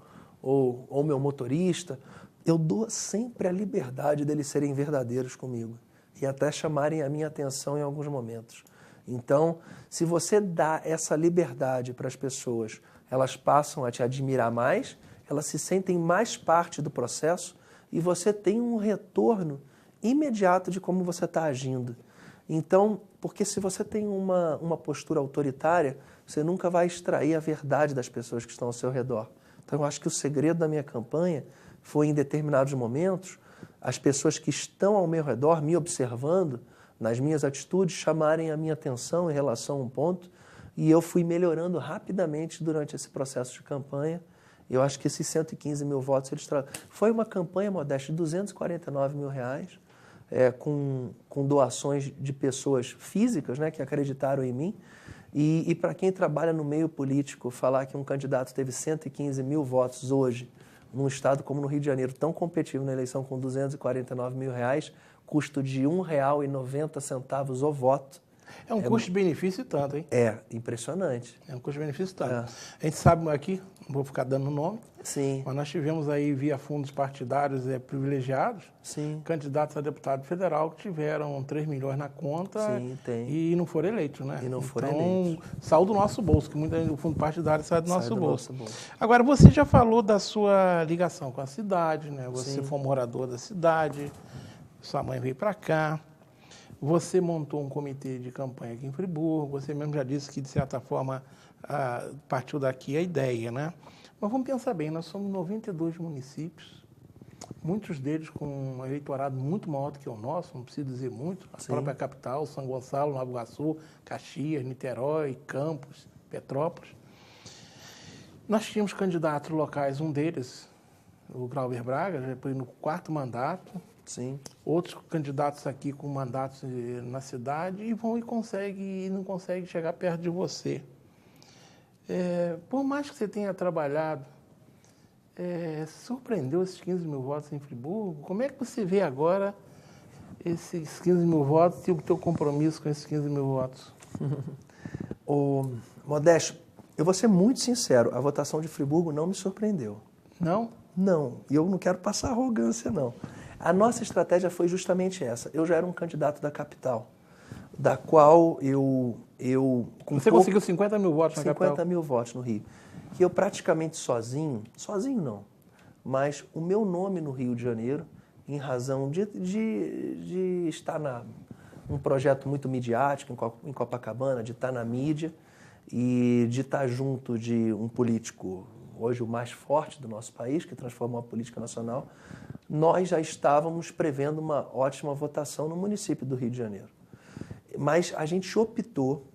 ou o meu motorista, eu dou sempre a liberdade deles serem verdadeiros comigo e até chamarem a minha atenção em alguns momentos. Então, se você dá essa liberdade para as pessoas, elas passam a te admirar mais, elas se sentem mais parte do processo e você tem um retorno imediato de como você está agindo. Então, porque se você tem uma postura autoritária, você nunca vai extrair a verdade das pessoas que estão ao seu redor. Então, eu acho que o segredo da minha campanha foi, em determinados momentos, as pessoas que estão ao meu redor, me observando, nas minhas atitudes, chamarem a minha atenção em relação a um ponto, e eu fui melhorando rapidamente durante esse processo de campanha. Eu acho que esses 115 mil votos, foi uma campanha modesta de R$249 mil, com doações de pessoas físicas, né, que acreditaram em mim. E para quem trabalha no meio político, falar que um candidato teve 115 mil votos hoje, num estado como no Rio de Janeiro, tão competitivo na eleição com R$249 mil, custo de R$1,90 o voto. É um custo-benefício tanto, hein? É, impressionante. É um custo-benefício tanto. A gente sabe aqui, não vou ficar dando nome, Sim. mas nós tivemos aí, via fundos partidários privilegiados, Sim. candidatos a deputado federal que tiveram 3 milhões na conta. Sim, tem. E não foram eleitos, né? E não foram então, eleitos. saiu do nosso bolso, que o fundo partidário sai do nosso bolso. bolso. Agora, você já falou da sua ligação com a cidade, né? Você Sim. foi morador da cidade, sua mãe veio para cá. Você montou um comitê de campanha aqui em Friburgo, você mesmo já disse que, de certa forma, partiu daqui a ideia, né? Mas vamos pensar bem, nós somos 92 municípios, muitos deles com um eleitorado muito maior do que o nosso, não preciso dizer muito, a própria capital, São Gonçalo, Nova Iguaçu, Caxias, Niterói, Campos, Petrópolis. Nós tínhamos candidatos locais, um deles, o Glauber Braga, já foi no 4º mandato. Sim. Outros candidatos aqui com mandatos na cidade e vão e não conseguem chegar perto de você. Por mais que você tenha trabalhado, surpreendeu esses 15 mil votos em Friburgo? Como é que você vê agora esses 15 mil votos e o teu compromisso com esses 15 mil votos? Modesto, eu vou ser muito sincero, a votação de Friburgo não me surpreendeu. Não? Não, e eu não quero passar arrogância, não. A nossa estratégia foi justamente essa. Eu já era um candidato da capital, da qual Você conseguiu 50 mil votos na capital? 50 mil votos no Rio. Que eu praticamente sozinho não, mas o meu nome no Rio de Janeiro, em razão de estar num projeto muito midiático em Copacabana, de estar na mídia e de estar junto de um político hoje o mais forte do nosso país, que transformou a política nacional, nós já estávamos prevendo uma ótima votação no município do Rio de Janeiro. Mas a gente optou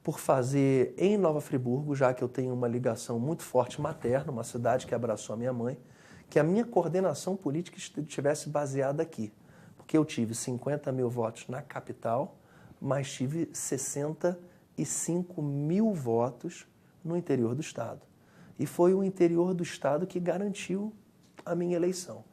por fazer em Nova Friburgo, já que eu tenho uma ligação muito forte materna, uma cidade que abraçou a minha mãe, que a minha coordenação política estivesse baseada aqui. Porque eu tive 50 mil votos na capital, mas tive 65 mil votos no interior do estado. E foi o interior do estado que garantiu a minha eleição.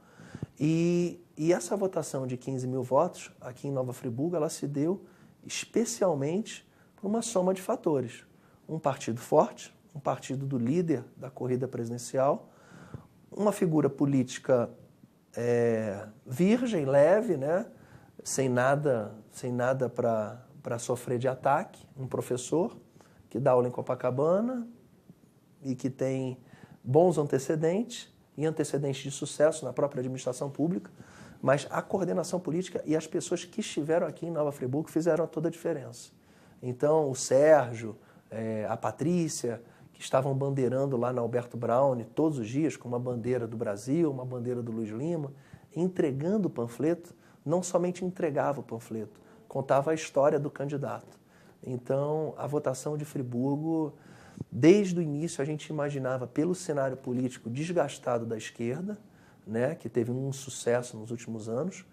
E essa votação de 15 mil votos aqui em Nova Friburgo, ela se deu especialmente por uma soma de fatores. Um partido forte, um partido do líder da corrida presidencial, uma figura política virgem, leve, né? sem nada para sofrer de ataque, um professor que dá aula em Copacabana e que tem bons antecedentes e antecedentes de sucesso na própria administração pública, mas a coordenação política e as pessoas que estiveram aqui em Nova Friburgo fizeram toda a diferença. Então, o Sérgio, a Patrícia, que estavam bandeirando lá na Alberto Braune todos os dias com uma bandeira do Brasil, uma bandeira do Luiz Lima, entregando o panfleto, não somente entregava o panfleto, contava a história do candidato. Então, a votação de Friburgo, desde o início a gente imaginava pelo cenário político desgastado da esquerda, né, que teve um sucesso nos últimos anos,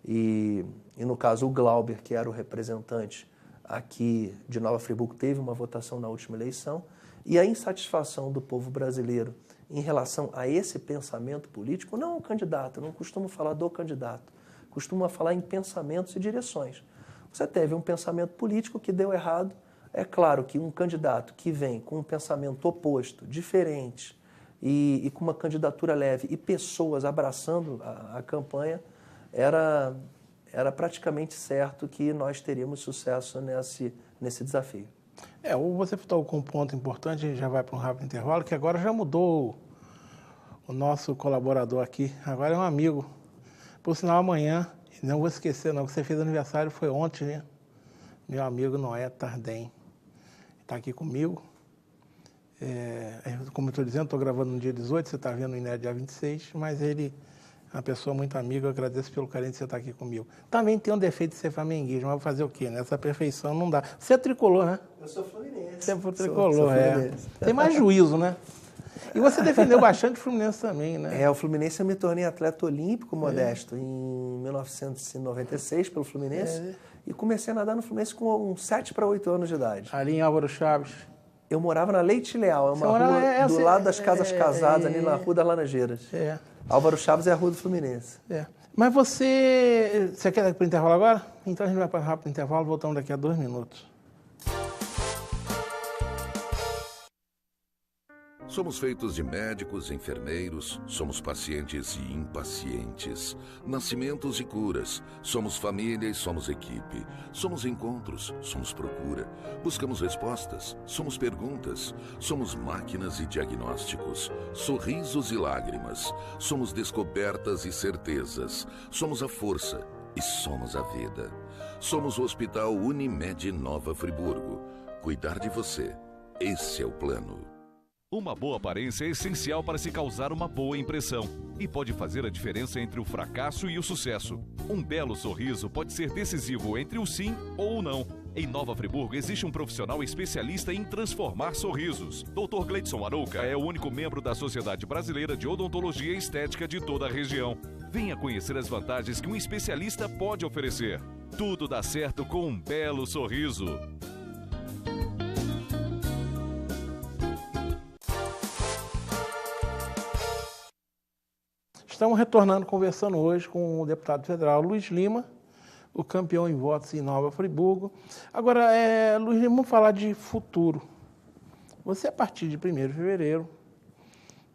e no caso o Glauber, que era o representante aqui de Nova Friburgo, teve uma votação na última eleição, e a insatisfação do povo brasileiro em relação a esse pensamento político, não o candidato, eu não costumo falar do candidato, costumo falar em pensamentos e direções. Você teve um pensamento político que deu errado. É claro que um candidato que vem com um pensamento oposto, diferente, e com uma candidatura leve e pessoas abraçando a campanha, era praticamente certo que nós teríamos sucesso nesse desafio. Você tocou um ponto importante, a gente já vai para um rápido intervalo, que agora já mudou o nosso colaborador aqui, agora é um amigo. Por sinal, amanhã, não vou esquecer não, que você fez aniversário, foi ontem, né? Meu amigo Noé Tardem está aqui comigo. Como eu estou dizendo, estou gravando no dia 18, você está vendo no Inédito dia 26, mas ele é uma pessoa muito amiga, eu agradeço pelo carinho de você estar aqui comigo. Também tem um defeito de ser flamenguista, mas vou fazer o quê? Nessa perfeição não dá. Você é tricolor, né? Eu sou fluminense. Você é tricolor, Tem mais juízo, né? E você defendeu bastante o Fluminense também, né? O Fluminense eu me tornei atleta olímpico, Modesto, em 1996 pelo Fluminense. E comecei a nadar no Fluminense com uns 7 para 8 anos de idade. Ali em Álvaro Chaves. Eu morava na Leite Leal, uma rua do lado das Casas Casadas, ali na Rua das Laranjeiras. Álvaro Chaves é a rua do Fluminense. Mas você quer ir para o intervalo agora? Então a gente vai para o rápido intervalo, voltamos daqui a 2 minutos. Somos feitos de médicos, enfermeiros, somos pacientes e impacientes, nascimentos e curas, somos família e somos equipe, somos encontros, somos procura, buscamos respostas, somos perguntas, somos máquinas e diagnósticos, sorrisos e lágrimas, somos descobertas e certezas, somos a força e somos a vida. Somos o Hospital Unimed Nova Friburgo. Cuidar de você, esse é o plano. Uma boa aparência é essencial para se causar uma boa impressão e pode fazer a diferença entre o fracasso e o sucesso. Um belo sorriso pode ser decisivo entre o sim ou o não. Em Nova Friburgo existe um profissional especialista em transformar sorrisos. Dr. Gleidson Arouca é o único membro da Sociedade Brasileira de Odontologia e Estética de toda a região. Venha conhecer as vantagens que um especialista pode oferecer. Tudo dá certo com um belo sorriso. Estamos retornando, conversando hoje com o deputado federal Luiz Lima, o campeão em votos em Nova Friburgo. Agora, Luiz Lima, vamos falar de futuro. Você, a partir de 1º de fevereiro,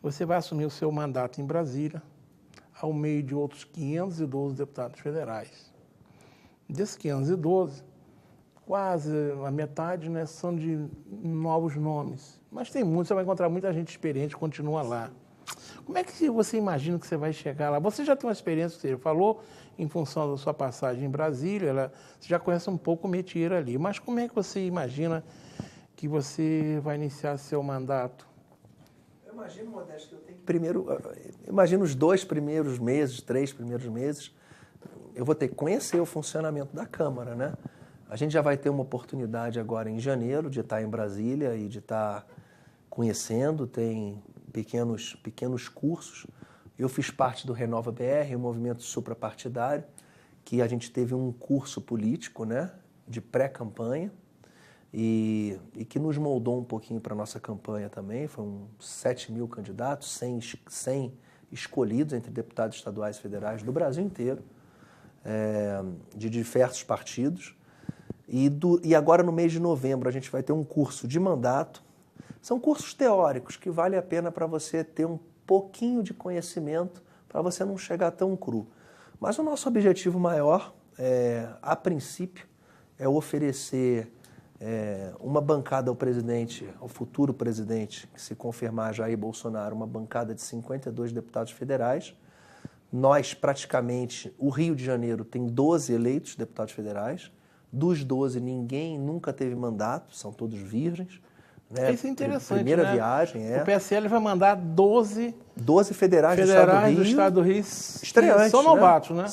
você vai assumir o seu mandato em Brasília, ao meio de outros 512 deputados federais. Desses 512, quase a metade, né, são de novos nomes. Mas tem muitos, você vai encontrar muita gente experiente que continua lá. Como é que você imagina que você vai chegar lá? Você já tem uma experiência, você falou, em função da sua passagem em Brasília, você já conhece um pouco o métier ali, mas como é que você imagina que você vai iniciar seu mandato imagino, Modesto, que eu tenho que... Primeiro, imagino os 2 primeiros meses, 3 primeiros meses, eu vou ter que conhecer o funcionamento da Câmara, né? A gente já vai ter uma oportunidade agora em janeiro de estar em Brasília e de estar conhecendo, tem pequenos cursos. Eu fiz parte do Renova BR, um movimento suprapartidário, que a gente teve um curso político, né, de pré-campanha, e que nos moldou um pouquinho para a nossa campanha também. Foram 7 mil candidatos, 100 escolhidos entre deputados estaduais e federais do Brasil inteiro, de diversos partidos. E agora, no mês de novembro, a gente vai ter um curso de mandato. São cursos teóricos que vale a pena para você ter um pouquinho de conhecimento, para você não chegar tão cru. Mas o nosso objetivo maior, a princípio, é oferecer uma bancada ao presidente, ao futuro presidente, que se confirmar Jair Bolsonaro, uma bancada de 52 deputados federais. Nós, praticamente, o Rio de Janeiro tem 12 eleitos deputados federais. Dos 12, ninguém nunca teve mandato, são todos virgens. Né? Isso é interessante, Primeira né? viagem, O PSL vai mandar 12 federais do Estado do Rio estreantes, são novatos, né?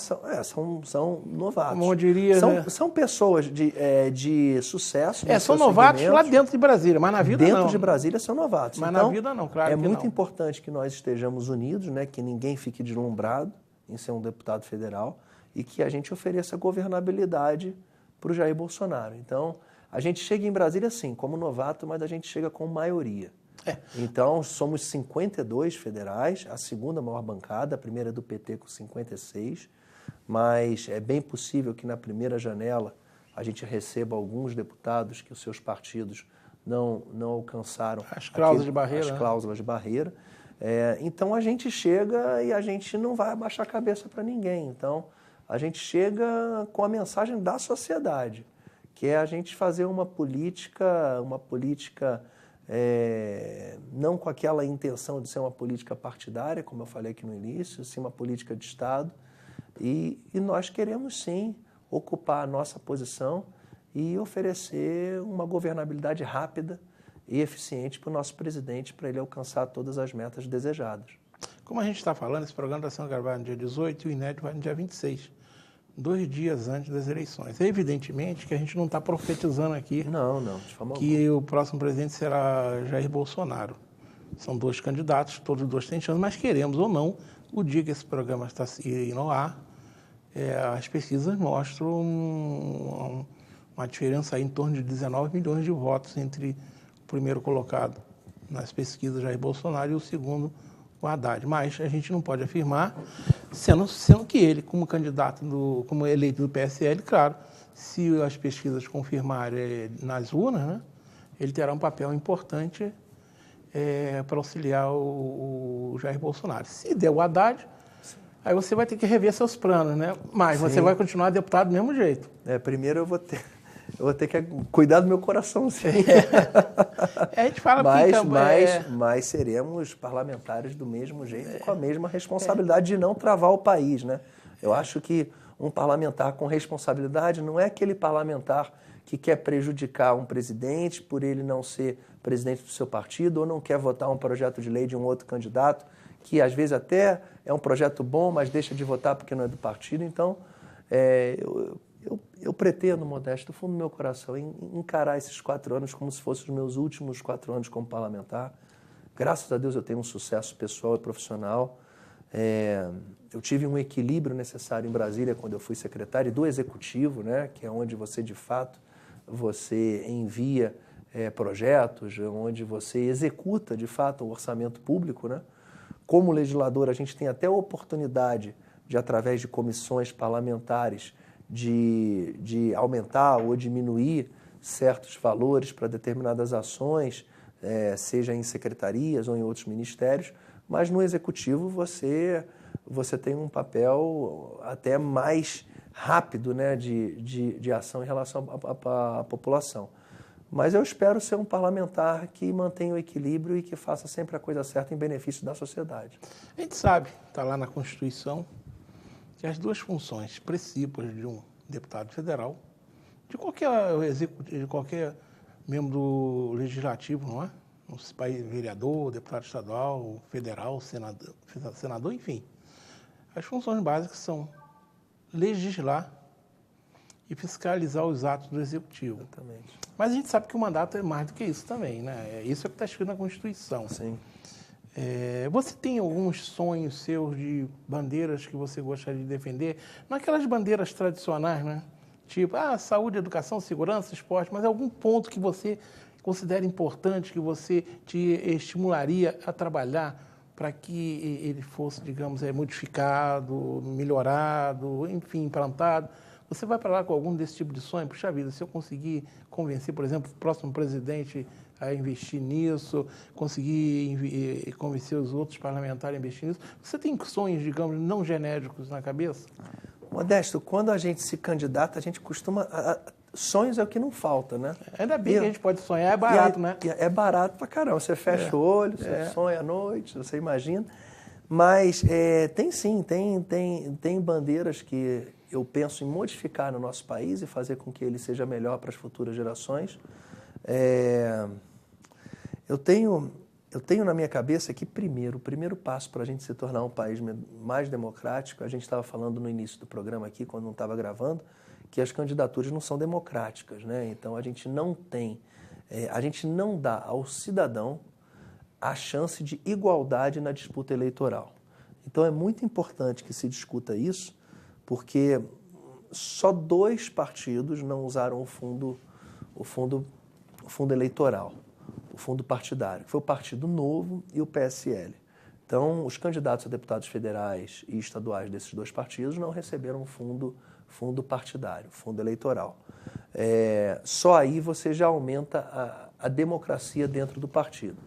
São novatos. Como eu diria... São pessoas de sucesso. São novatos lá dentro de Brasília, mas na vida não. Dentro de Brasília são novatos. Mas então, na vida não, claro que não. É muito importante que nós estejamos unidos, né? Que ninguém fique deslumbrado em ser um deputado federal e que a gente ofereça governabilidade para o Jair Bolsonaro. Então, a gente chega em Brasília, sim, como novato, mas a gente chega com maioria. Então, somos 52 federais, a segunda maior bancada, a primeira é do PT com 56, mas é bem possível que na primeira janela a gente receba alguns deputados que os seus partidos não alcançaram as cláusulas de barreira. As cláusulas de barreira. Então, a gente chega e a gente não vai abaixar a cabeça para ninguém. Então, a gente chega com a mensagem da sociedade, que é a gente fazer uma política não com aquela intenção de ser uma política partidária, como eu falei aqui no início, sim uma política de Estado. E nós queremos, sim, ocupar a nossa posição e oferecer uma governabilidade rápida e eficiente para o nosso presidente, para ele alcançar todas as metas desejadas. Como a gente está falando, esse programa está sendo gravado no dia 18 e o inédito vai no dia 26. 2 dias antes das eleições. Evidentemente que a gente não está profetizando aqui de forma que o próximo presidente será Jair Bolsonaro. São 2 candidatos, todos os 2 têm chance, mas queremos ou não, o dia que esse programa está indo ao ar, as pesquisas mostram uma diferença aí em torno de 19 milhões de votos entre o primeiro colocado nas pesquisas, Jair Bolsonaro, e o segundo, o Haddad. Mas a gente não pode afirmar, sendo que ele, como candidato, como eleito do PSL, claro, se as pesquisas confirmarem nas urnas, né, ele terá um papel importante para auxiliar o Jair Bolsonaro. Se der o Haddad, aí você vai ter que rever seus planos, né? Mas você vai continuar deputado do mesmo jeito. Primeiro eu vou ter que cuidar do meu coraçãozinho. A gente fala mas seremos parlamentares do mesmo jeito, com a mesma responsabilidade de não travar o país, né? Eu acho que um parlamentar com responsabilidade não é aquele parlamentar que quer prejudicar um presidente por ele não ser presidente do seu partido ou não quer votar um projeto de lei de um outro candidato, que às vezes até é um projeto bom, mas deixa de votar porque não é do partido. Então, eu pretendo, Modesto, do fundo do meu coração, encarar esses 4 anos como se fossem os meus últimos 4 anos como parlamentar. Graças a Deus eu tenho um sucesso pessoal e profissional. Eu tive um equilíbrio necessário em Brasília quando eu fui secretário do Executivo, né, que é onde você, de fato, você envia projetos, onde você executa, de fato, o orçamento público, né? Como legislador, a gente tem até a oportunidade de, através de comissões parlamentares, de aumentar ou diminuir certos valores para determinadas ações, seja em secretarias ou em outros ministérios, mas no Executivo você tem um papel até mais rápido, né, de ação em relação à população. Mas eu espero ser um parlamentar que mantenha o equilíbrio e que faça sempre a coisa certa em benefício da sociedade. A gente sabe, está lá na Constituição, que as 2 funções principais de um deputado federal, de qualquer executivo, de qualquer membro do legislativo, não é? nos países, vereador, deputado estadual, federal, senador, enfim. As funções básicas são legislar e fiscalizar os atos do Executivo. Exatamente. Mas a gente sabe que o mandato é mais do que isso também, né? Isso é o que está escrito na Constituição. Sim. Você tem alguns sonhos seus de bandeiras que você gostaria de defender? Não aquelas bandeiras tradicionais, né? Tipo, saúde, educação, segurança, esporte, mas algum ponto que você considera importante, que você te estimularia a trabalhar para que ele fosse, digamos, modificado, melhorado, enfim, implantado? Você vai para lá com algum desse tipo de sonho? Puxa vida, se eu conseguir convencer, por exemplo, o próximo presidente a investir nisso, conseguir convencer os outros parlamentares a investir nisso, você tem sonhos, digamos, não genéricos na cabeça? Modesto, quando a gente se candidata, a gente costuma... Sonhos é o que não falta, né? Ainda bem que a gente pode sonhar, é barato, né? É barato pra caramba. Você fecha o olho, você sonha à noite, você imagina. Mas tem sim, tem bandeiras que eu penso em modificar no nosso país e fazer com que ele seja melhor para as futuras gerações. Eu tenho na minha cabeça que, o primeiro passo para a gente se tornar um país mais democrático, a gente estava falando no início do programa aqui, quando não estava gravando, que as candidaturas não são democráticas, né? Então a gente não dá ao cidadão a chance de igualdade na disputa eleitoral. Então é muito importante que se discuta isso, porque só 2 partidos não usaram o fundo eleitoral, o fundo partidário, que foi o Partido Novo e o PSL. Então, os candidatos a deputados federais e estaduais desses 2 partidos não receberam fundo partidário, fundo eleitoral. Só aí você já aumenta a democracia dentro do partido.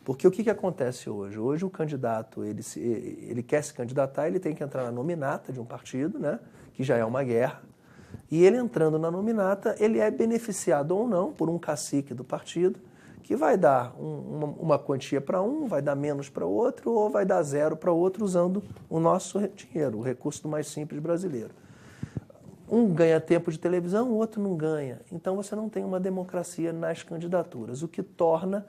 Porque o que acontece hoje? Hoje o candidato, ele quer se candidatar, ele tem que entrar na nominata de um partido, né, que já é uma guerra, e ele entrando na nominata, ele é beneficiado ou não por um cacique do partido, que vai dar uma quantia para um, vai dar menos para o outro, ou vai dar 0 para o outro, usando o nosso dinheiro, o recurso mais simples brasileiro. Um ganha tempo de televisão, o outro não ganha. Então você não tem uma democracia nas candidaturas, o que torna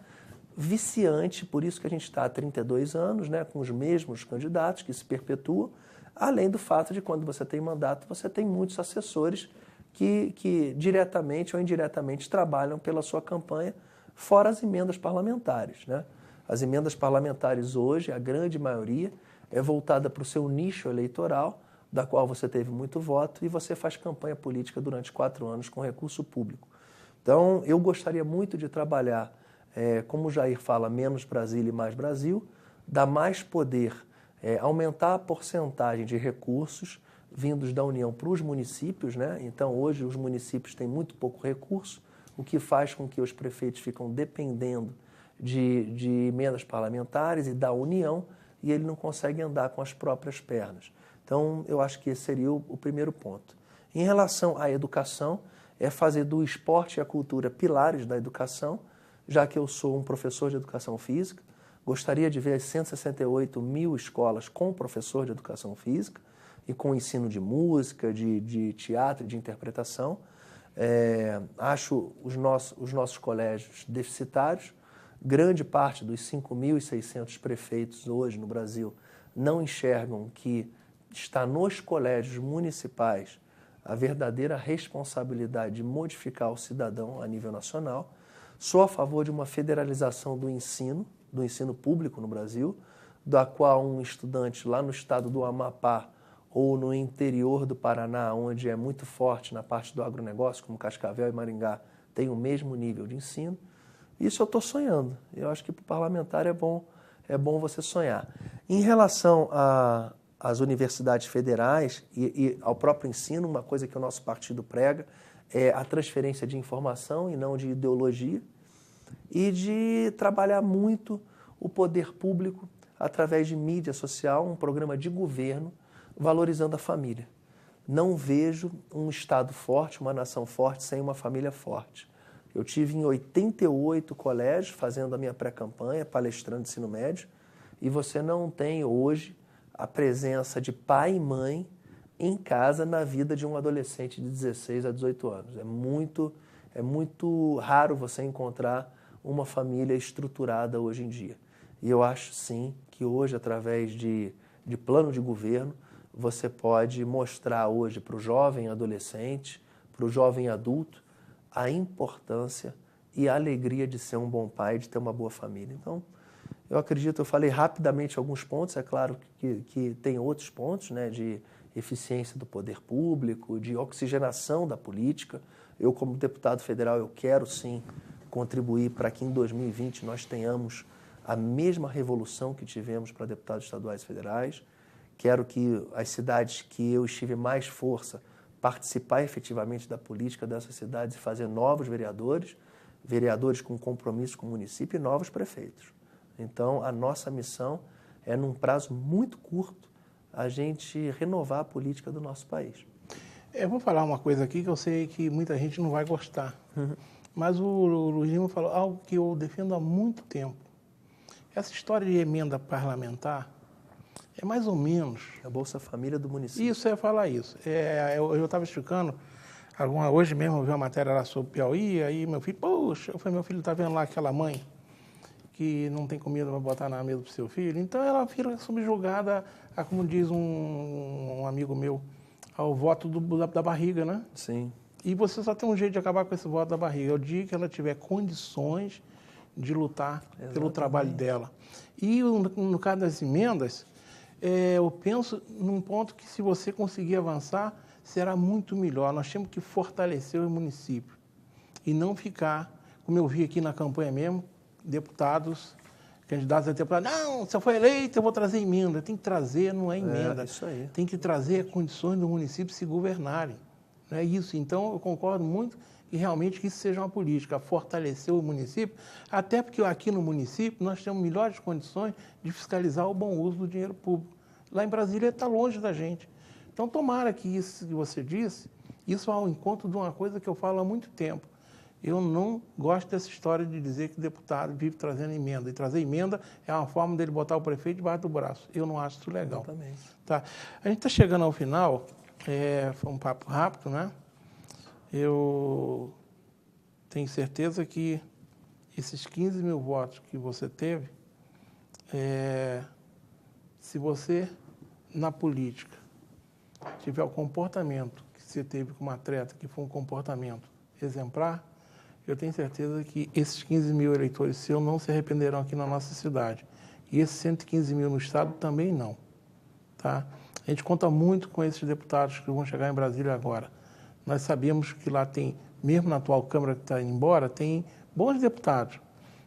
viciante, por isso que a gente está há 32 anos, né, com os mesmos candidatos que se perpetuam, além do fato de quando você tem mandato, você tem muitos assessores que diretamente ou indiretamente trabalham pela sua campanha, fora as emendas parlamentares, né? As emendas parlamentares hoje, a grande maioria, é voltada para o seu nicho eleitoral, da qual você teve muito voto, e você faz campanha política durante 4 anos com recurso público. Então, eu gostaria muito de trabalhar, como o Jair fala, menos Brasília e mais Brasil, dar mais poder, aumentar a porcentagem de recursos vindos da União para os municípios, né? Então, hoje, os municípios têm muito pouco recurso, o que faz com que os prefeitos ficam dependendo de emendas parlamentares e da União, e ele não consegue andar com as próprias pernas. Então, eu acho que esse seria o primeiro ponto. Em relação à educação, é fazer do esporte e a cultura pilares da educação, já que eu sou um professor de educação física, gostaria de ver as 168 mil escolas com professor de educação física e com ensino de música, de teatro e de interpretação. Acho os nossos colégios deficitários. Grande parte dos 5.600 prefeitos hoje no Brasil não enxergam que está nos colégios municipais a verdadeira responsabilidade de modificar o cidadão a nível nacional. Sou a favor de uma federalização do ensino público no Brasil, da qual um estudante lá no estado do Amapá ou no interior do Paraná, onde é muito forte na parte do agronegócio, como Cascavel e Maringá, tem o mesmo nível de ensino. Isso eu estou sonhando. Eu acho que para o parlamentar é bom você sonhar. Em relação às universidades federais e ao próprio ensino, uma coisa que o nosso partido prega é a transferência de informação e não de ideologia, e de trabalhar muito o poder público através de mídia social, um programa de governo valorizando a família. Não vejo um Estado forte, uma nação forte, sem uma família forte. Eu tive em 88 colégios fazendo a minha pré-campanha, palestrando de ensino médio, e você não tem hoje a presença de pai e mãe em casa na vida de um adolescente de 16 a 18 anos. É muito raro você encontrar uma família estruturada hoje em dia. E eu acho, sim, que hoje, através de plano de governo, você pode mostrar hoje para o jovem adolescente, para o jovem adulto, a importância e a alegria de ser um bom pai, de ter uma boa família. Então, eu acredito, eu falei rapidamente alguns pontos, é claro que tem outros pontos, né, de eficiência do poder público, de oxigenação da política. Eu, como deputado federal, eu quero sim contribuir para que em 2020 nós tenhamos a mesma revolução que tivemos para deputados estaduais e federais. Quero que as cidades que eu estive mais força participar efetivamente da política dessas cidades e fazer novos vereadores com compromisso com o município e novos prefeitos. Então, a nossa missão é, num prazo muito curto, a gente renovar a política do nosso país. Eu vou falar uma coisa aqui que eu sei que muita gente não vai gostar, mas o Luiz Lima falou algo que eu defendo há muito tempo. Essa história de emenda parlamentar é mais ou menos... A Bolsa Família do município. Isso, eu ia falar isso. Eu estava explicando, hoje mesmo eu vi uma matéria lá sobre Piauí, aí meu filho, poxa, eu falei, meu filho está vendo lá aquela mãe que não tem comida para botar na mesa para o seu filho, então ela fica subjugada, a, como diz um amigo meu, ao voto da barriga, né? Sim. E você só tem um jeito de acabar com esse voto da barriga, é o dia que ela tiver condições de lutar pelo trabalho dela. E no caso das emendas, eu penso num ponto que, se você conseguir avançar, será muito melhor. Nós temos que fortalecer o município e não ficar, como eu vi aqui na campanha mesmo, deputados, candidatos a deputado, não, se eu for eleito, eu vou trazer emenda. Tem que trazer, não é emenda. Isso aí. Tem que trazer condições do município se governarem. Não é isso. Então, eu concordo muito que realmente isso seja uma política, fortalecer o município, até porque aqui no município nós temos melhores condições de fiscalizar o bom uso do dinheiro público. Lá em Brasília está longe da gente. Então, tomara que isso que você disse, isso ao encontro de uma coisa que eu falo há muito tempo. Eu não gosto dessa história de dizer que o deputado vive trazendo emenda. E trazer emenda é uma forma dele botar o prefeito debaixo do braço. Eu não acho isso legal. Exatamente. Tá. A gente está chegando ao final, foi um papo rápido, né? Eu tenho certeza que esses 15 mil votos que você teve, se você, na política, tiver o comportamento que você teve como atleta, que foi um comportamento exemplar, eu tenho certeza que esses 15 mil eleitores seus não se arrependerão aqui na nossa cidade. E esses 115 mil no estado também não. Tá? A gente conta muito com esses deputados que vão chegar em Brasília agora. Nós sabemos que lá tem, mesmo na atual Câmara que está indo embora, tem bons deputados.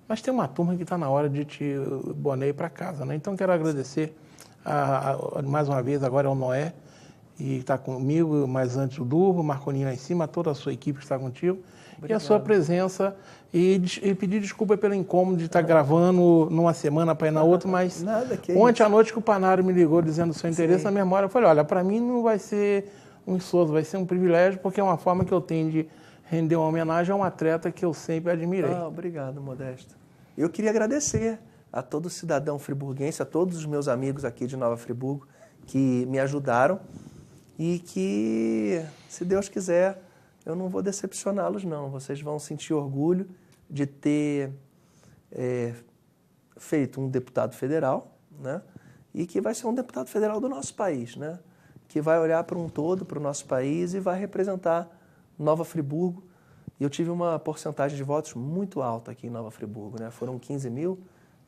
Mas tem uma turma que está na hora de te bonear para casa. Né? Então, quero agradecer mais uma vez, agora é o Noé, e está comigo, mas antes o Durvo, o Marconinho lá em cima, toda a sua equipe que está contigo. Obrigado. E a sua presença, e pedir desculpa pelo incômodo de estar gravando numa semana para ir na outra, mas ontem à noite que o Panaro me ligou dizendo o seu interesse na memória, eu falei, olha, para mim não vai ser um esforço, vai ser um privilégio, porque é uma forma que eu tenho de render uma homenagem a um atleta que eu sempre admirei. Obrigado, Modesto. Eu queria agradecer a todo cidadão friburguense, a todos os meus amigos aqui de Nova Friburgo que me ajudaram e que, se Deus quiser, eu não vou decepcioná-los, não. Vocês vão sentir orgulho de ter feito um deputado federal, né? E que vai ser um deputado federal do nosso país, né? Que vai olhar para um todo, para o nosso país e vai representar Nova Friburgo. E eu tive uma porcentagem de votos muito alta aqui em Nova Friburgo, né? Foram 15 mil,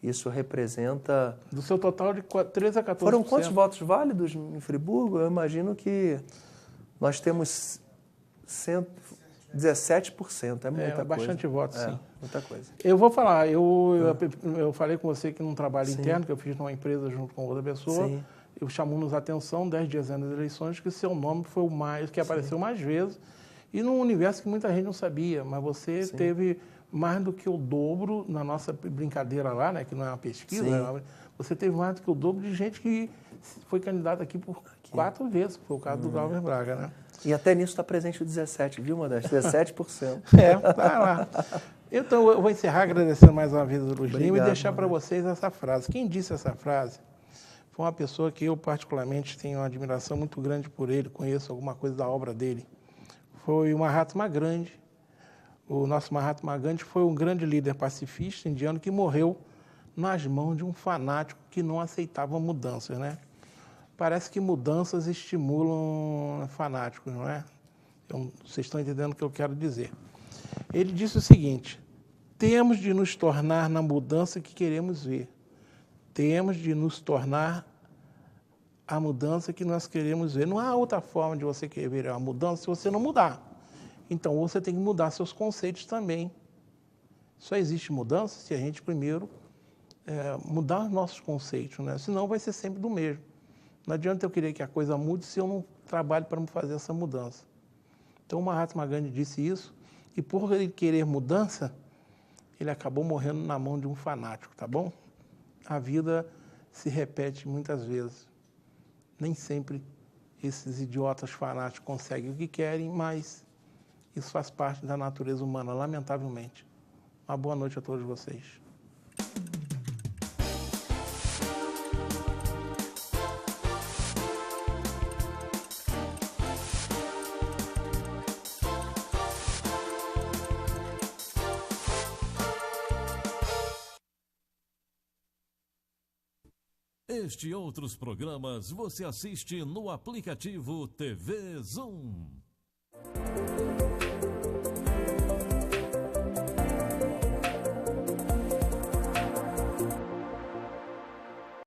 isso representa... Do seu total de 13 a 14%. Foram quantos votos válidos em Friburgo? Eu imagino que nós temos 17%, é muita coisa. Bastante votos, sim. Muita coisa. Eu vou falar, eu falei com você que num trabalho interno que eu fiz numa empresa junto com outra pessoa, eu chamamos a atenção 10 dias antes das eleições que seu nome foi o mais, que apareceu mais vezes, e num universo que muita gente não sabia, mas você teve mais do que o dobro na nossa brincadeira lá, né, que não é uma pesquisa, você teve mais do que o dobro de gente que foi candidata aqui por 4 vezes, foi o caso do Glauber Braga, né? E até nisso está presente o 17%, viu, Modesto? 17%. Tá lá. Então, eu vou encerrar agradecendo mais uma vez o Luiz Lima e deixar para vocês essa frase. Quem disse essa frase foi uma pessoa que eu, particularmente, tenho uma admiração muito grande por ele, conheço alguma coisa da obra dele. Foi o Mahatma Grande, O nosso Mahatma Gandhi foi um grande líder pacifista indiano que morreu nas mãos de um fanático que não aceitava mudanças, né? Parece que mudanças estimulam fanáticos, não é? Então, vocês estão entendendo o que eu quero dizer. Ele disse o seguinte: temos de nos tornar na mudança que queremos ver. Temos de nos tornar a mudança que nós queremos ver. Não há outra forma de você querer ver a mudança se você não mudar. Então, você tem que mudar seus conceitos também. Só existe mudança se a gente primeiro mudar os nossos conceitos, né? Senão vai ser sempre do mesmo. Não adianta eu querer que a coisa mude se eu não trabalho para fazer essa mudança. Então, o Mahatma Gandhi disse isso, e por ele querer mudança, ele acabou morrendo na mão de um fanático, tá bom? A vida se repete muitas vezes. Nem sempre esses idiotas fanáticos conseguem o que querem, mas isso faz parte da natureza humana, lamentavelmente. Uma boa noite a todos vocês. Este e outros programas você assiste no aplicativo TV Zoom.